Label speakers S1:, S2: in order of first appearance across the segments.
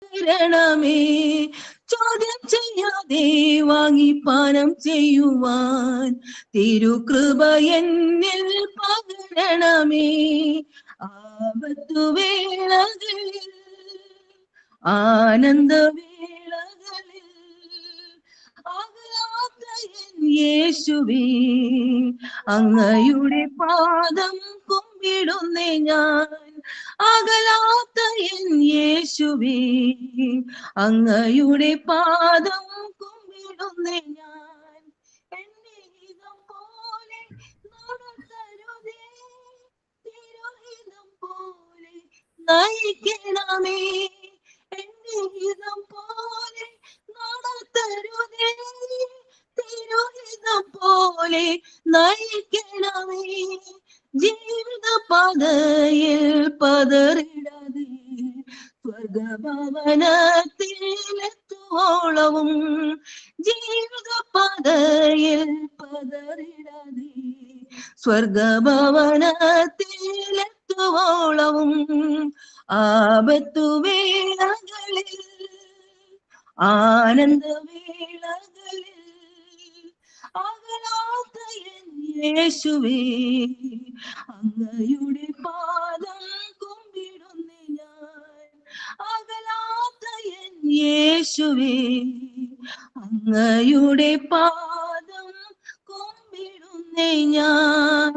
S1: പകരണമേ. ചോദ്യം ചെയ്യാതെ വാങ്ങി പാനം ചെയ്യുവാൻ തിരുകൃപ എന്നിൽ പകരണമേ. ആപത്തുവേളകളിൽ ആനന്ദവേളകളിൽ അകലാത്ത യേശുവേ, അങ്ങയുടെ പാദം കുമ്പിടുന്നേ ഞാൻ. അകലാത്ത യേശുവേ, അങ്ങയുടെ പാദം കുമ്പിടുന്നേ ഞാൻ. എന്നെ ഹിതം പോലെ നടത്തരുതേ, തിരുഹിതം പോലെ നയിക്കണമേ. എന്നെ ഹിതം പോലെ നടത്തരുതേ, തിരുഹിതം പോലെ നയിക്കണമേ. ജീവിത പാതയിൽ പതറിടാതെ സ്വർഗഭവനത്തിലെത്തുവോളവും. ജീവിത പാതയിൽ പതറിടാതെ സ്വർഗഭവനത്തിലെത്തുവോളവും. ആപത്തുവേളകളിൽ ആനന്ദവേളകളിൽ അകലാത്ത യേശുവേ, അങ്ങയുടെ പാദം കുമ്പിടുന്നേ ഞാൻ. അകലാത്ത യേശുവേ, അങ്ങയുടെ പാദം കുമ്പിടുന്നേ ഞാൻ.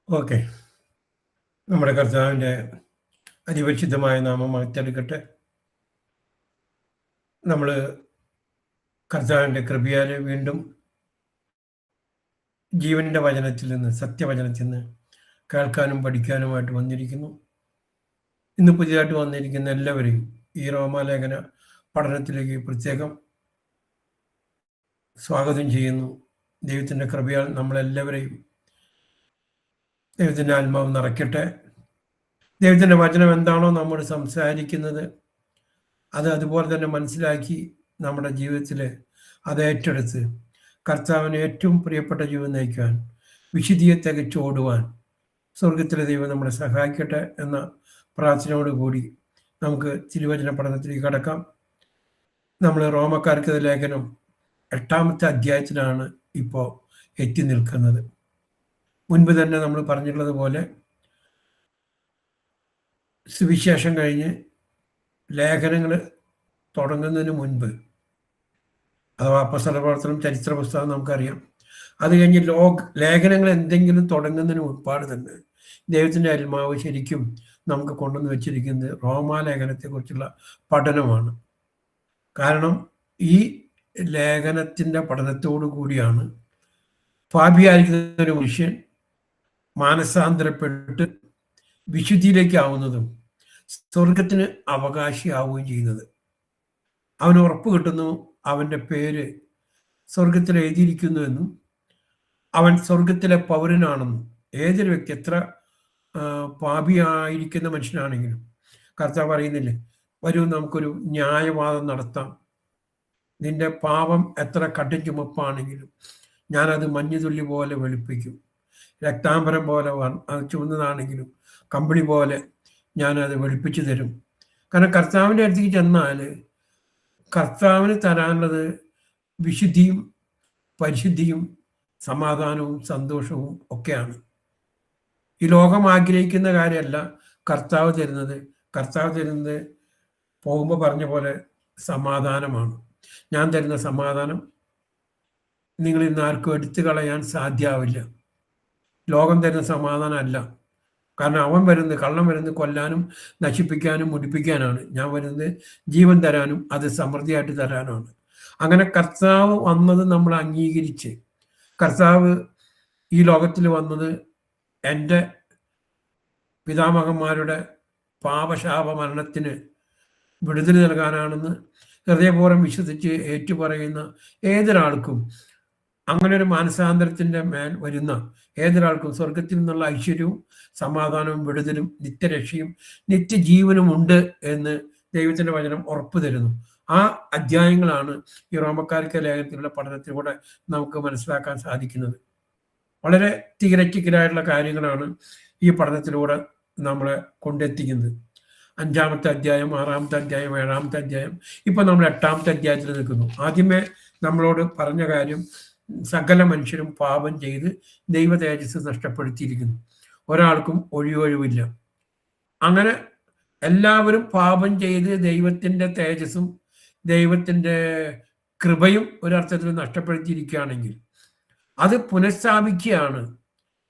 S2: ഓക്കെ, നമ്മുടെ കർത്താവിൻ്റെ അതിപരിശുദ്ധമായ നാമം മഹത്വപ്പെടുക്കട്ടെ. നമ്മൾ കർത്താവിൻ്റെ കൃപയാൽ വീണ്ടും ജീവൻ്റെ വചനത്തിൽ നിന്ന്, സത്യവചനത്തിൽ നിന്ന് കേൾക്കാനും പഠിക്കാനുമായിട്ട് വന്നിരിക്കുന്നു. ഇന്ന് പുതിയതായിട്ട് വന്നിരിക്കുന്ന എല്ലാവരെയും ഈ റോമാലേഖന പഠനത്തിലേക്ക് പ്രത്യേകം സ്വാഗതം ചെയ്യുന്നു. ദൈവത്തിൻ്റെ കൃപയാൽ നമ്മളെല്ലാവരെയും ദൈവത്തിൻ്റെ ആത്മാവ് നിറയ്ക്കട്ടെ. ദൈവത്തിൻ്റെ വചനം എന്താണോ നമ്മോട് സംസാരിക്കുന്നത് അത് അതുപോലെ തന്നെ മനസ്സിലാക്കി നമ്മുടെ ജീവിതത്തിൽ അത് ഏറ്റെടുത്ത് കർത്താവിന് ഏറ്റവും പ്രിയപ്പെട്ട ജീവിതം നയിക്കാൻ, വിശുദ്ധിയെ തികച്ചോടുവാൻ സ്വർഗത്തിലെ ദൈവം നമ്മളെ സഹായിക്കട്ടെ എന്ന പ്രാർത്ഥനയോടുകൂടി നമുക്ക് തിരുവചന പഠനത്തിലേക്ക് കടക്കാം. നമ്മൾ റോമക്കാർക്ക് ലേഖനം 8-ാമത്തെ അധ്യായത്തിലാണ് ഇപ്പോൾ എത്തി നിൽക്കുന്നത്. മുൻപ് തന്നെ നമ്മൾ പറഞ്ഞിട്ടുള്ളത് പോലെ സുവിശേഷം കഴിഞ്ഞ് ലേഖനങ്ങൾ തുടങ്ങുന്നതിന് മുൻപ്, അഥവാ അപ്പോസ്തല പ്രവർത്തനം, ചരിത്ര പുസ്തകം നമുക്കറിയാം. അത് കഴിഞ്ഞ് ലേഖനങ്ങൾ എന്തെങ്കിലും തുടങ്ങുന്നതിന് മുൻപാട് തന്നെ ദൈവത്തിൻ്റെ ആത്മാവ് ശരിക്കും നമുക്ക് കൊണ്ടുവന്ന് വെച്ചിരിക്കുന്നത് റോമാലേഖനത്തെക്കുറിച്ചുള്ള പഠനമാണ്. കാരണം ഈ ലേഖനത്തിൻ്റെ പഠനത്തോടു കൂടിയാണ് പാപിയായിരിക്കുന്ന ഒരു മനുഷ്യൻ മാനസാന്തരപ്പെട്ട് വിശുദ്ധിയിലേക്കാവുന്നതും സ്വർഗത്തിന് അവകാശിയാവുകയും ചെയ്യുന്നത്. അവന് ഉറപ്പ് കിട്ടുന്നു അവൻ്റെ പേര് സ്വർഗത്തിൽ എഴുതിയിരിക്കുന്നുവെന്നും അവൻ സ്വർഗത്തിലെ പൗരനാണെന്നും. ഏതൊരു വ്യക്തി എത്ര പാപിയായിരിക്കുന്ന മനുഷ്യനാണെങ്കിലും കർത്താവ് പറയുന്നില്ലേ, വരൂ നമുക്കൊരു ന്യായവാദം നടത്താം. നിന്റെ പാപം എത്ര കടും ചുമപ്പാണെങ്കിലും ഞാനത് മഞ്ഞുതുള്ളി പോലെ വെളുപ്പിക്കും. രക്താംബരം പോലെ അത് ചുവന്നതാണെങ്കിലും കമ്പിളി പോലെ ഞാനത് വെളുപ്പിച്ചു തരും. കാരണം കർത്താവിൻ്റെ അടുത്തേക്ക് ചെന്നാൽ കർത്താവിന് തരാനുള്ളത് വിശുദ്ധിയും പരിശുദ്ധിയും സമാധാനവും സന്തോഷവും ഒക്കെയാണ്. ഈ ലോകം ആഗ്രഹിക്കുന്ന കാര്യമല്ല കർത്താവ് തരുന്നത്. കർത്താവ് തരുന്നത് പോകുമ്പോൾ പറഞ്ഞ പോലെ സമാധാനമാണ്. ഞാൻ തരുന്ന സമാധാനം നിങ്ങൾ ഇന്ന് ആർക്കും എടുത്തു കളയാൻ സാധ്യമാവില്ല. ലോകം തരുന്ന സമാധാനം അല്ല. കാരണം അവൻ വരുന്നത്, കള്ളം വരുന്നത് കൊല്ലാനും നശിപ്പിക്കാനും മുടിപ്പിക്കാനാണ്. ഞാൻ വരുന്നത് ജീവൻ തരാനും അത് സമൃദ്ധിയായിട്ട് തരാനാണ്. അങ്ങനെ കർത്താവ് വന്നത് നമ്മൾ അംഗീകരിച്ച്, കർത്താവ് ഈ ലോകത്തിൽ വന്നത് എൻ്റെ പിതാമഹന്മാരുടെ പാപശാപ മരണത്തിന് വിടുതൽ നൽകാനാണെന്ന് ഹൃദയപൂർവ്വം വിശ്വസിച്ച് ഏറ്റുപറയുന്ന ഏതൊരാൾക്കും, അങ്ങനെ ഒരു മാനസാന്തരത്തിൻ്റെ മേൽ വരുന്ന ഏതൊരാൾക്കും സ്വർഗത്തിൽ നിന്നുള്ള ഐശ്വര്യവും സമാധാനവും വിടുതലും നിത്യരക്ഷയും നിത്യജീവനും ഉണ്ട് എന്ന് ദൈവത്തിൻ്റെ വചനം ഉറപ്പു തരുന്നു. ആ അധ്യായങ്ങളാണ് ഈ റോമക്കാർക്ക് ലേഖനത്തിലുള്ള പഠനത്തിലൂടെ നമുക്ക് മനസ്സിലാക്കാൻ സാധിക്കുന്നത്. വളരെ തിരക്കിക്കലായിട്ടുള്ള കാര്യങ്ങളാണ് ഈ പഠനത്തിലൂടെ നമ്മളെ കൊണ്ടെത്തിക്കുന്നത്. 5-ാമത്തെ അധ്യായം, 6-ാമത്തെ അധ്യായം, 7-ാമത്തെ അധ്യായം, ഇപ്പൊ നമ്മൾ 8-ാമത്തെ അധ്യായത്തിൽ നിൽക്കുന്നു. ആദ്യമേ നമ്മളോട് പറഞ്ഞ കാര്യം, സകല മനുഷ്യരും പാപം ചെയ്ത് ദൈവ തേജസ് നഷ്ടപ്പെടുത്തിയിരിക്കുന്നു, ഒരാൾക്കും ഒഴിവില്ല. അങ്ങനെ എല്ലാവരും പാപം ചെയ്ത് ദൈവത്തിന്റെ തേജസ്സും ദൈവത്തിന്റെ കൃപയും ഒരർത്ഥത്തിൽ നഷ്ടപ്പെടുത്തിയിരിക്കുകയാണെങ്കിൽ അത് പുനഃസ്ഥാപിക്കുകയാണ്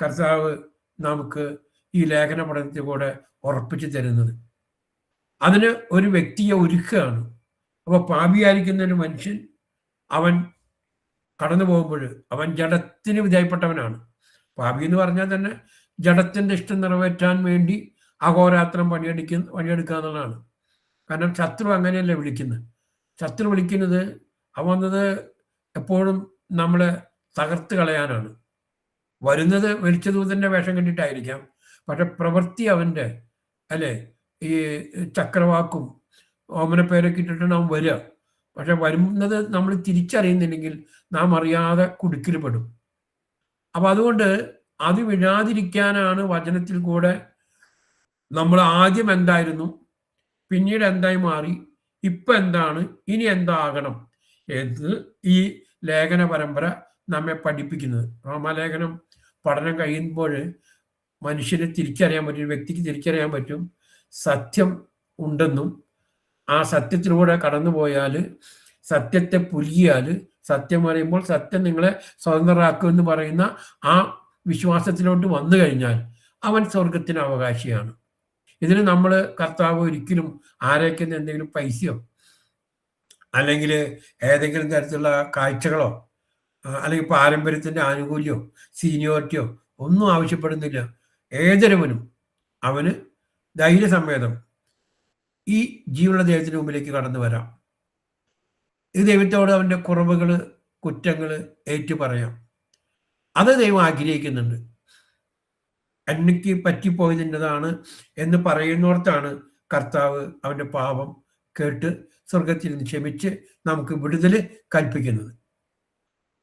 S2: കർത്താവ് നമുക്ക് ഈ ലേഖന പഠനത്തിൽ കൂടെ ഉറപ്പിച്ചു തരുന്നത്. അതിന് ഒരു വ്യക്തിയെ ഒരുക്കുകയാണ്. അപ്പോൾ പാപിയായിരിക്കുന്ന ഒരു മനുഷ്യൻ അവൻ കടന്നു പോകുമ്പോൾ അവൻ ജഡത്തിന് വിധേയപ്പെട്ടവനാണ്. പാപി എന്ന് പറഞ്ഞാൽ തന്നെ ജഡത്തിന്റെ ഇഷ്ടം നിറവേറ്റാൻ വേണ്ടി അഹോരാത്രം പണിയെടുക്കുക എന്നുള്ളതാണ്. കാരണം ശത്രു അങ്ങനെയല്ലേ വിളിക്കുന്നത്. ശത്രു വിളിക്കുന്നത് വന്നത് എപ്പോഴും നമ്മളെ തകർത്ത് കളയാനാണ്. വരുന്നത് വെളിച്ചദൂതന്റെ വേഷം കണ്ടിട്ടായിരിക്കാം, പക്ഷെ പ്രവൃത്തി അവന്റെ അല്ലേ, ഈ ചക്രവാക്കും ഓമനപ്പേരൊക്കെ ഇട്ടിട്ടാണ് അവൻ വരിക. പക്ഷെ വരുന്നത് നമ്മൾ തിരിച്ചറിയുന്നില്ലെങ്കിൽ നാം അറിയാതെ കുടുക്കിൽ പെടും. അപ്പൊ അതുകൊണ്ട് അത് വിഴാതിരിക്കാനാണ് വചനത്തിൽ കൂടെ നമ്മൾ ആദ്യം എന്തായിരുന്നു, പിന്നീട് എന്തായി മാറി, ഇപ്പൊ എന്താണ്, ഇനി എന്താകണം എന്ന് ഈ ലേഖന പരമ്പര നമ്മെ പഠിപ്പിക്കുന്നത്. റോമാലേഖനം പഠനം കഴിയുമ്പോൾ മനുഷ്യന് തിരിച്ചറിയാൻ പറ്റും, വ്യക്തിക്ക് തിരിച്ചറിയാൻ പറ്റും സത്യം ഉണ്ടെന്നും ആ സത്യത്തിലൂടെ കടന്നുപോയാൽ, സത്യത്തെ പുലിയാൽ, സത്യം അറിയുമ്പോൾ സത്യം നിങ്ങളെ സ്വതന്ത്രരാക്കുമെന്ന് പറയുന്ന ആ വിശ്വാസത്തിലോട്ട് വന്നു കഴിഞ്ഞാൽ അവൻ സ്വർഗത്തിന് അവകാശിയാണ്. ഇതിന് നമ്മൾ കർത്താവ് ഒരിക്കലും ആരേക്കുന്ന എന്തെങ്കിലും പൈസയോ അല്ലെങ്കിൽ ഏതെങ്കിലും തരത്തിലുള്ള കാഴ്ചകളോ അല്ലെങ്കിൽ പാരമ്പര്യത്തിന്റെ ആനുകൂല്യമോ സീനിയോറിറ്റിയോ ഒന്നും ആവശ്യപ്പെടുന്നില്ല. ഏതൊരുവനും അവന് ധൈര്യസമേതം ഈ ജീവനുള്ള ദൈവത്തിന് മുമ്പിലേക്ക് കടന്നു വരാം. ഈ ദൈവത്തോട് അവന്റെ കുറവുകൾ, കുറ്റങ്ങൾ ഏറ്റു പറയാം. അത് ദൈവം ആഗ്രഹിക്കുന്നുണ്ട്. എനിക്ക് പറ്റിപ്പോയതിൻ്റെതാണ് എന്ന് പറയുന്നോർത്താണ് കർത്താവ് അവന്റെ പാപം കേട്ട് സ്വർഗത്തിൽ നിന്ന് ക്ഷമിച്ച് നമുക്ക് വിടുതൽ കൽപ്പിക്കുന്നത്.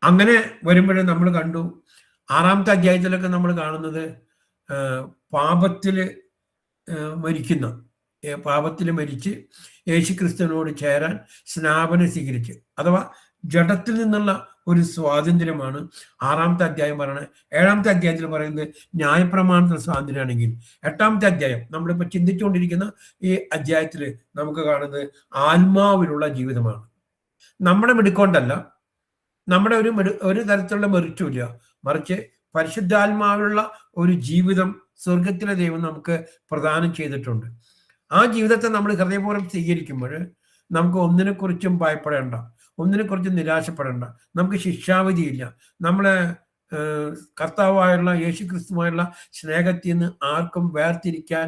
S2: അങ്ങനെ വരുമ്പോഴേ നമ്മൾ കണ്ടു 6-ാമത്തെ അധ്യായത്തിലൊക്കെ നമ്മൾ കാണുന്നത് പാപത്തിൽ മരിച്ച് യേശുക്രിസ്തുവിനോട് ചേരാൻ സ്നാപനം സ്വീകരിച്ച്, അഥവാ ജഡത്തിൽ നിന്നുള്ള ഒരു സ്വാതന്ത്ര്യമാണ് 6-ാമത്തെ അധ്യായം പറയുന്നത്. 7-ാമത്തെ അധ്യായത്തിൽ പറയുന്നത് ന്യായപ്രമാണത്തിന് സ്വാതന്ത്ര്യമാണെങ്കിൽ, 8-ാമത്തെ അധ്യായം നമ്മളിപ്പോൾ ചിന്തിച്ചുകൊണ്ടിരിക്കുന്ന ഈ അധ്യായത്തിൽ നമുക്ക് കാണുന്നത് ആത്മാവിലുള്ള ജീവിതമാണ്. നമ്മുടെ മിടുക്കൊണ്ടല്ല, നമ്മുടെ ഒരു തരത്തിലുള്ള മെറിറ്റുമില്ല, മറിച്ച് പരിശുദ്ധാത്മാവിലുള്ള ഒരു ജീവിതം സ്വർഗത്തിലെ ദൈവം നമുക്ക് പ്രദാനം ചെയ്തിട്ടുണ്ട്. ആ ജീവിതത്തെ നമ്മൾ ഹൃദയപൂർവ്വം സ്വീകരിക്കുമ്പോൾ നമുക്ക് ഒന്നിനെക്കുറിച്ചും ഭയപ്പെടേണ്ട, ഒന്നിനെക്കുറിച്ചും നിരാശപ്പെടേണ്ട, നമുക്ക് ശിക്ഷാവിധിയില്ല. നമ്മളെ കർത്താവായുള്ള യേശുക്രിസ്തുവായുള്ള സ്നേഹത്തിൽ നിന്ന് ആർക്കും വേർതിരിക്കാൻ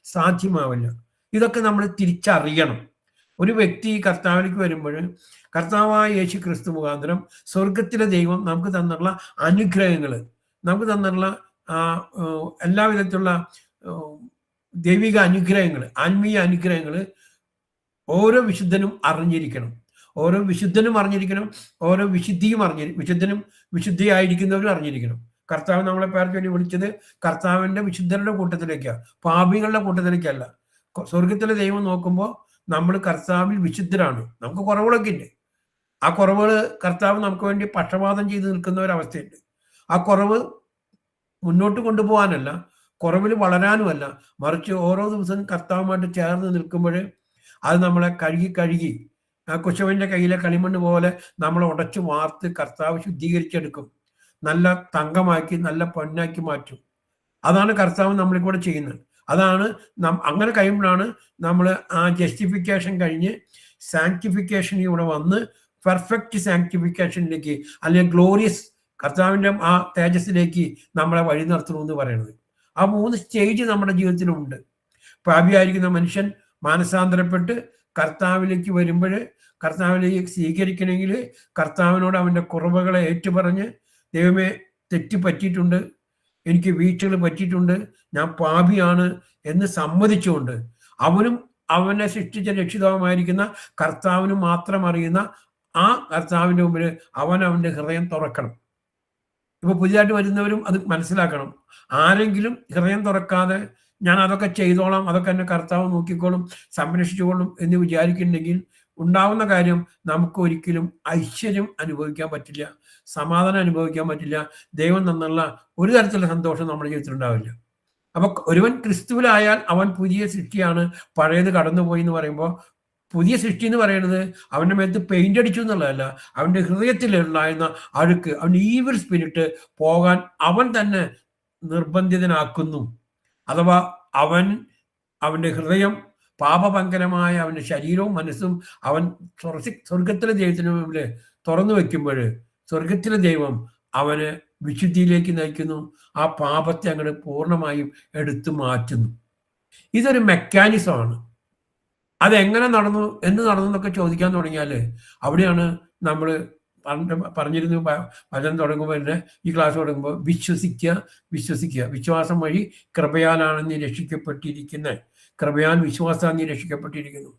S2: സാധ്യമാവില്ല. ഇതൊക്കെ നമ്മൾ തിരിച്ചറിയണം. ഒരു വ്യക്തി കർത്താവിലേക്ക് വരുമ്പോൾ കർത്താവായ യേശുക്രിസ്തു മുഖാന്തരം സ്വർഗത്തിലെ ദൈവം നമുക്ക് തന്നുള്ള അനുഗ്രഹങ്ങൾ, നമുക്ക് തന്നുള്ള എല്ലാവിധത്തിലുള്ള ദൈവിക അനുഗ്രഹങ്ങൾ, ആത്മീയ അനുഗ്രഹങ്ങൾ ഓരോ വിശുദ്ധനും അറിഞ്ഞിരിക്കണം. ഓരോ വിശുദ്ധനും അറിഞ്ഞിരിക്കണം, ഓരോ വിശുദ്ധനും വിശുദ്ധിയായിരിക്കുന്നവരും അറിഞ്ഞിരിക്കണം. കർത്താവ് നമ്മളെ പേർ ചൊല്ലി വിളിച്ചത് കർത്താവിന്റെ വിശുദ്ധരുടെ കൂട്ടത്തിലേക്കാണ്, പാപികളുടെ കൂട്ടത്തിലേക്കല്ല. സ്വർഗത്തിലെ ദൈവം നോക്കുമ്പോൾ നമ്മൾ കർത്താവിൽ വിശുദ്ധരാണ്. നമുക്ക് കുറവുകളൊക്കെ ഉണ്ട്. ആ കുറവുകൾ കർത്താവ് നമുക്ക് വേണ്ടി പക്ഷപാതം ചെയ്ത് നിൽക്കുന്ന ഒരവസ്ഥയുണ്ട്. ആ കുറവ് മുന്നോട്ട് കൊണ്ടുപോകാനല്ല, കുറവിൽ വളരാനുമല്ല, മറിച്ച് ഓരോ ദിവസവും കർത്താവുമായിട്ട് ചേർന്ന് നിൽക്കുമ്പോൾ അത് നമ്മളെ കഴുകി ആ കുശവന്റെ കയ്യിലെ കളിമണ്ണ് പോലെ നമ്മളെ ഉടച്ചു വാർത്ത് കർത്താവ് ശുദ്ധീകരിച്ചെടുക്കും, നല്ല തങ്കമാക്കി നല്ല പൊന്നാക്കി മാറ്റും. അതാണ് കർത്താവ് നമ്മളിൽ കൂടെ ചെയ്യുന്നത്. അതാണ് അങ്ങനെ കഴിയുമ്പോഴാണ് നമ്മൾ ആ ജസ്റ്റിഫിക്കേഷൻ കഴിഞ്ഞ് സാങ്ക്ടിഫിക്കേഷൻ ഇവിടെ വന്ന് പെർഫെക്റ്റ് സാങ്ക്ടിഫിക്കേഷനിലേക്ക്, അല്ലെങ്കിൽ ഗ്ലോറിയസ് കർത്താവിൻ്റെ ആ തേജസ്സിലേക്ക് നമ്മളെ വഴി നടത്തണമെന്ന് പറയുന്നത്. ആ 3 സ്റ്റേജ് നമ്മുടെ ജീവിതത്തിലുണ്ട്. പാപിയായിരിക്കുന്ന മനുഷ്യൻ മാനസാന്തരപ്പെട്ട് കർത്താവിലേക്ക് വരുമ്പോൾ, കർത്താവിലേക്ക് സ്വീകരിക്കണമെങ്കിൽ കർത്താവിനോട് അവൻ്റെ കുറവുകളെ ഏറ്റുപറഞ്ഞ്, ദൈവമേ തെറ്റ് പറ്റിയിട്ടുണ്ട്, എനിക്ക് വീഴ്ചകൾ പറ്റിയിട്ടുണ്ട്, ഞാൻ പാപിയാണ് എന്ന് സമ്മതിച്ചുകൊണ്ട് അവനും അവനെ സൃഷ്ടിച്ച രക്ഷിതാവുമായിരിക്കുന്ന കർത്താവിനും മാത്രം അറിയുന്ന ആ കർത്താവിൻ്റെ മുമ്പിൽ അവൻ്റെ ഹൃദയം തുറക്കണം. ഇപ്പൊ പുതിയതായിട്ട് വരുന്നവരും അത് മനസ്സിലാക്കണം. ആരെങ്കിലും ഹൃദയം തുറക്കാതെ ഞാൻ അതൊക്കെ ചെയ്തോളാം, അതൊക്കെ എന്നെ കർത്താവ് നോക്കിക്കോളും, സംരക്ഷിച്ചുകൊള്ളും എന്ന് വിചാരിക്കുന്നുണ്ടെങ്കിൽ ഉണ്ടാവുന്ന കാര്യം നമുക്ക് ഒരിക്കലും ഐശ്വര്യം അനുഭവിക്കാൻ പറ്റില്ല, സമാധാനം അനുഭവിക്കാൻ പറ്റില്ല, ദൈവം തന്നുള്ള ഒരു തരത്തിലുള്ള സന്തോഷം നമ്മുടെ ജീവിതത്തിൽ ഉണ്ടാവില്ല. അപ്പൊ ഒരുവൻ ക്രിസ്തുവിലായാൽ അവൻ പുതിയ സൃഷ്ടിയാണ്, പഴയത് കടന്നുപോയി എന്ന് പറയുമ്പോൾ പുതിയ സൃഷ്ടി എന്ന് പറയുന്നത് അവൻ്റെ മേത്ത് പെയിന്റ് അടിച്ചു എന്നുള്ളതല്ല, അവൻ്റെ ഹൃദയത്തിലുണ്ടായിരുന്ന അഴുക്ക്, അവൻ്റെ ഈവിൽ സ്പിരിറ്റ് പോകാൻ അവൻ തന്നെ നിർബന്ധിതനാക്കുന്നു. അഥവാ അവൻ്റെ ഹൃദയം പാപഭങ്കരമായ അവൻ്റെ ശരീരവും മനസ്സും അവൻ സ്വർഗത്തിലെ ദൈവത്തിന് മുമ്പിൽ തുറന്നു വെക്കുമ്പോൾ സ്വർഗത്തിലെ ദൈവം അവന് വിശുദ്ധിയിലേക്ക് നയിക്കുന്നു, ആ പാപത്തെ അങ്ങോട്ട് പൂർണ്ണമായും എടുത്തു മാറ്റുന്നു. ഇതൊരു മെക്കാനിസമാണ്. അതെങ്ങനെ നടന്നു, എന്ന് നടന്നു എന്നൊക്കെ ചോദിക്കാൻ തുടങ്ങിയാൽ അവിടെയാണ് നമ്മൾ പറഞ്ഞിരുന്നു വചനം തുടങ്ങുമ്പോൾ തന്നെ, ഈ ക്ലാസ് തുടങ്ങുമ്പോൾ വിശ്വസിക്കുക, വിശ്വാസം വഴി കൃപയാലാണ് നീ രക്ഷിക്കപ്പെട്ടിരിക്കുന്നത്, കൃപയാൽ വിശ്വാസം നീ രക്ഷിക്കപ്പെട്ടിരിക്കുന്നു.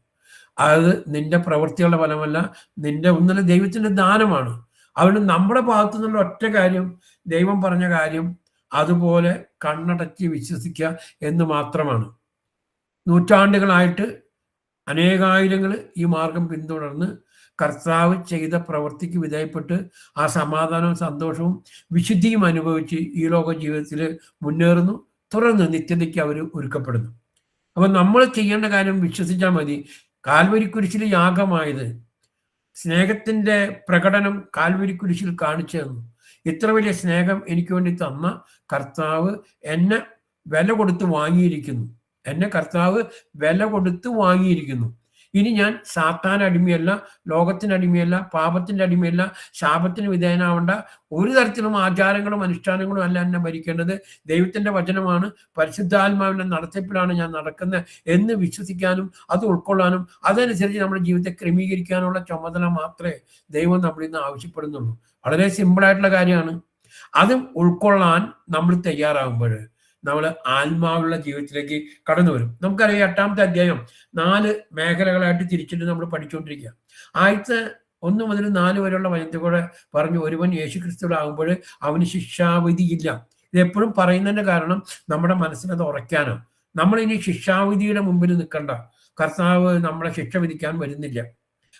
S2: അത് നിന്റെ പ്രവൃത്തികളുടെ ഫലമല്ല, നിന്റെ ഒന്നല്ല ദൈവത്തിന്റെ ദാനമാണ്. അതുകൊണ്ട് നമ്മുടെ ഭാഗത്തു നിന്നുള്ള ഒറ്റ കാര്യം, ദൈവം പറഞ്ഞ കാര്യം അതുപോലെ കണ്ണടച്ച് വിശ്വസിക്കുക എന്ന് മാത്രമാണ്. നൂറ്റാണ്ടുകളായിട്ട് അനേകായിരങ്ങൾ ഈ മാർഗം പിന്തുടർന്ന് കർത്താവ് ചെയ്ത പ്രവൃത്തിക്ക് വിധേയപ്പെട്ട് ആ സമാധാനവും സന്തോഷവും വിശുദ്ധിയും അനുഭവിച്ച് ഈ ലോക ജീവിതത്തിൽ മുന്നേറുന്നു. തുടർന്ന് നിത്യതയ്ക്ക് അവർ ഒരുക്കപ്പെടുന്നു. അപ്പം നമ്മൾ ചെയ്യേണ്ട കാര്യം വിശ്വസിച്ചാൽ മതി. കാൽവരി കുരിശിൽ യാഗമായത്, സ്നേഹത്തിന്റെ പ്രകടനം കാൽവരി കുരിശിൽ കാണിച്ചു തന്നു. ഇത്ര വലിയ സ്നേഹം എനിക്ക് വേണ്ടി തന്ന കർത്താവ് എന്നെ വില കൊടുത്ത് വാങ്ങിയിരിക്കുന്നു, ഇനി ഞാൻ സാത്താൻ അടിമയല്ല, ലോകത്തിന് അടിമയല്ല, പാപത്തിന്റെ അടിമയല്ല, ശാപത്തിന് വിധേയനാവേണ്ട, ഒരു തരത്തിലും ആചാരങ്ങളും അനുഷ്ഠാനങ്ങളും അല്ല എന്നെ ഭരിക്കേണ്ടത്. ദൈവത്തിന്റെ വചനമാണ്, പരിശുദ്ധാത്മാവിന്റെ നടത്തിപ്പിലാണ് ഞാൻ നടക്കുന്നത് എന്ന് വിശ്വസിക്കാനും അത് ഉൾക്കൊള്ളാനും അതനുസരിച്ച് നമ്മുടെ ജീവിതത്തെ ക്രമീകരിക്കാനുള്ള ചുമതല മാത്രമേ ദൈവം നമ്മളിൽ നിന്ന് ആവശ്യപ്പെടുന്നുള്ളൂ. വളരെ സിമ്പിളായിട്ടുള്ള കാര്യമാണ്. അത് ഉൾക്കൊള്ളാൻ നമ്മൾ തയ്യാറാകുമ്പോൾ നമ്മൾ ആത്മാവുള്ള ജീവിതത്തിലേക്ക് കടന്നു വരും. നമുക്കറിയാം 8-ാമത്തെ അധ്യായം 4 മേഖലകളായിട്ട് തിരിച്ചിട്ട് നമ്മൾ പഠിച്ചുകൊണ്ടിരിക്കുക. 1 മുതൽ 4 വരെയുള്ള വചനത്തിൽ കൂടെ പറഞ്ഞു, ഒരുവൻ യേശുക്രിസ്തുവിലാകുമ്പോൾ അവന് ശിക്ഷാവിധിയില്ല. ഇതെപ്പോഴും പറയുന്നതിന്റെ കാരണം നമ്മുടെ മനസ്സിനത് ഉറയ്ക്കാനാണ്. നമ്മളിനി ശിക്ഷാവിധിയുടെ മുമ്പിൽ നിൽക്കണ്ട, കർത്താവ് നമ്മളെ ശിക്ഷ വിധിക്കാൻ വരുന്നില്ല.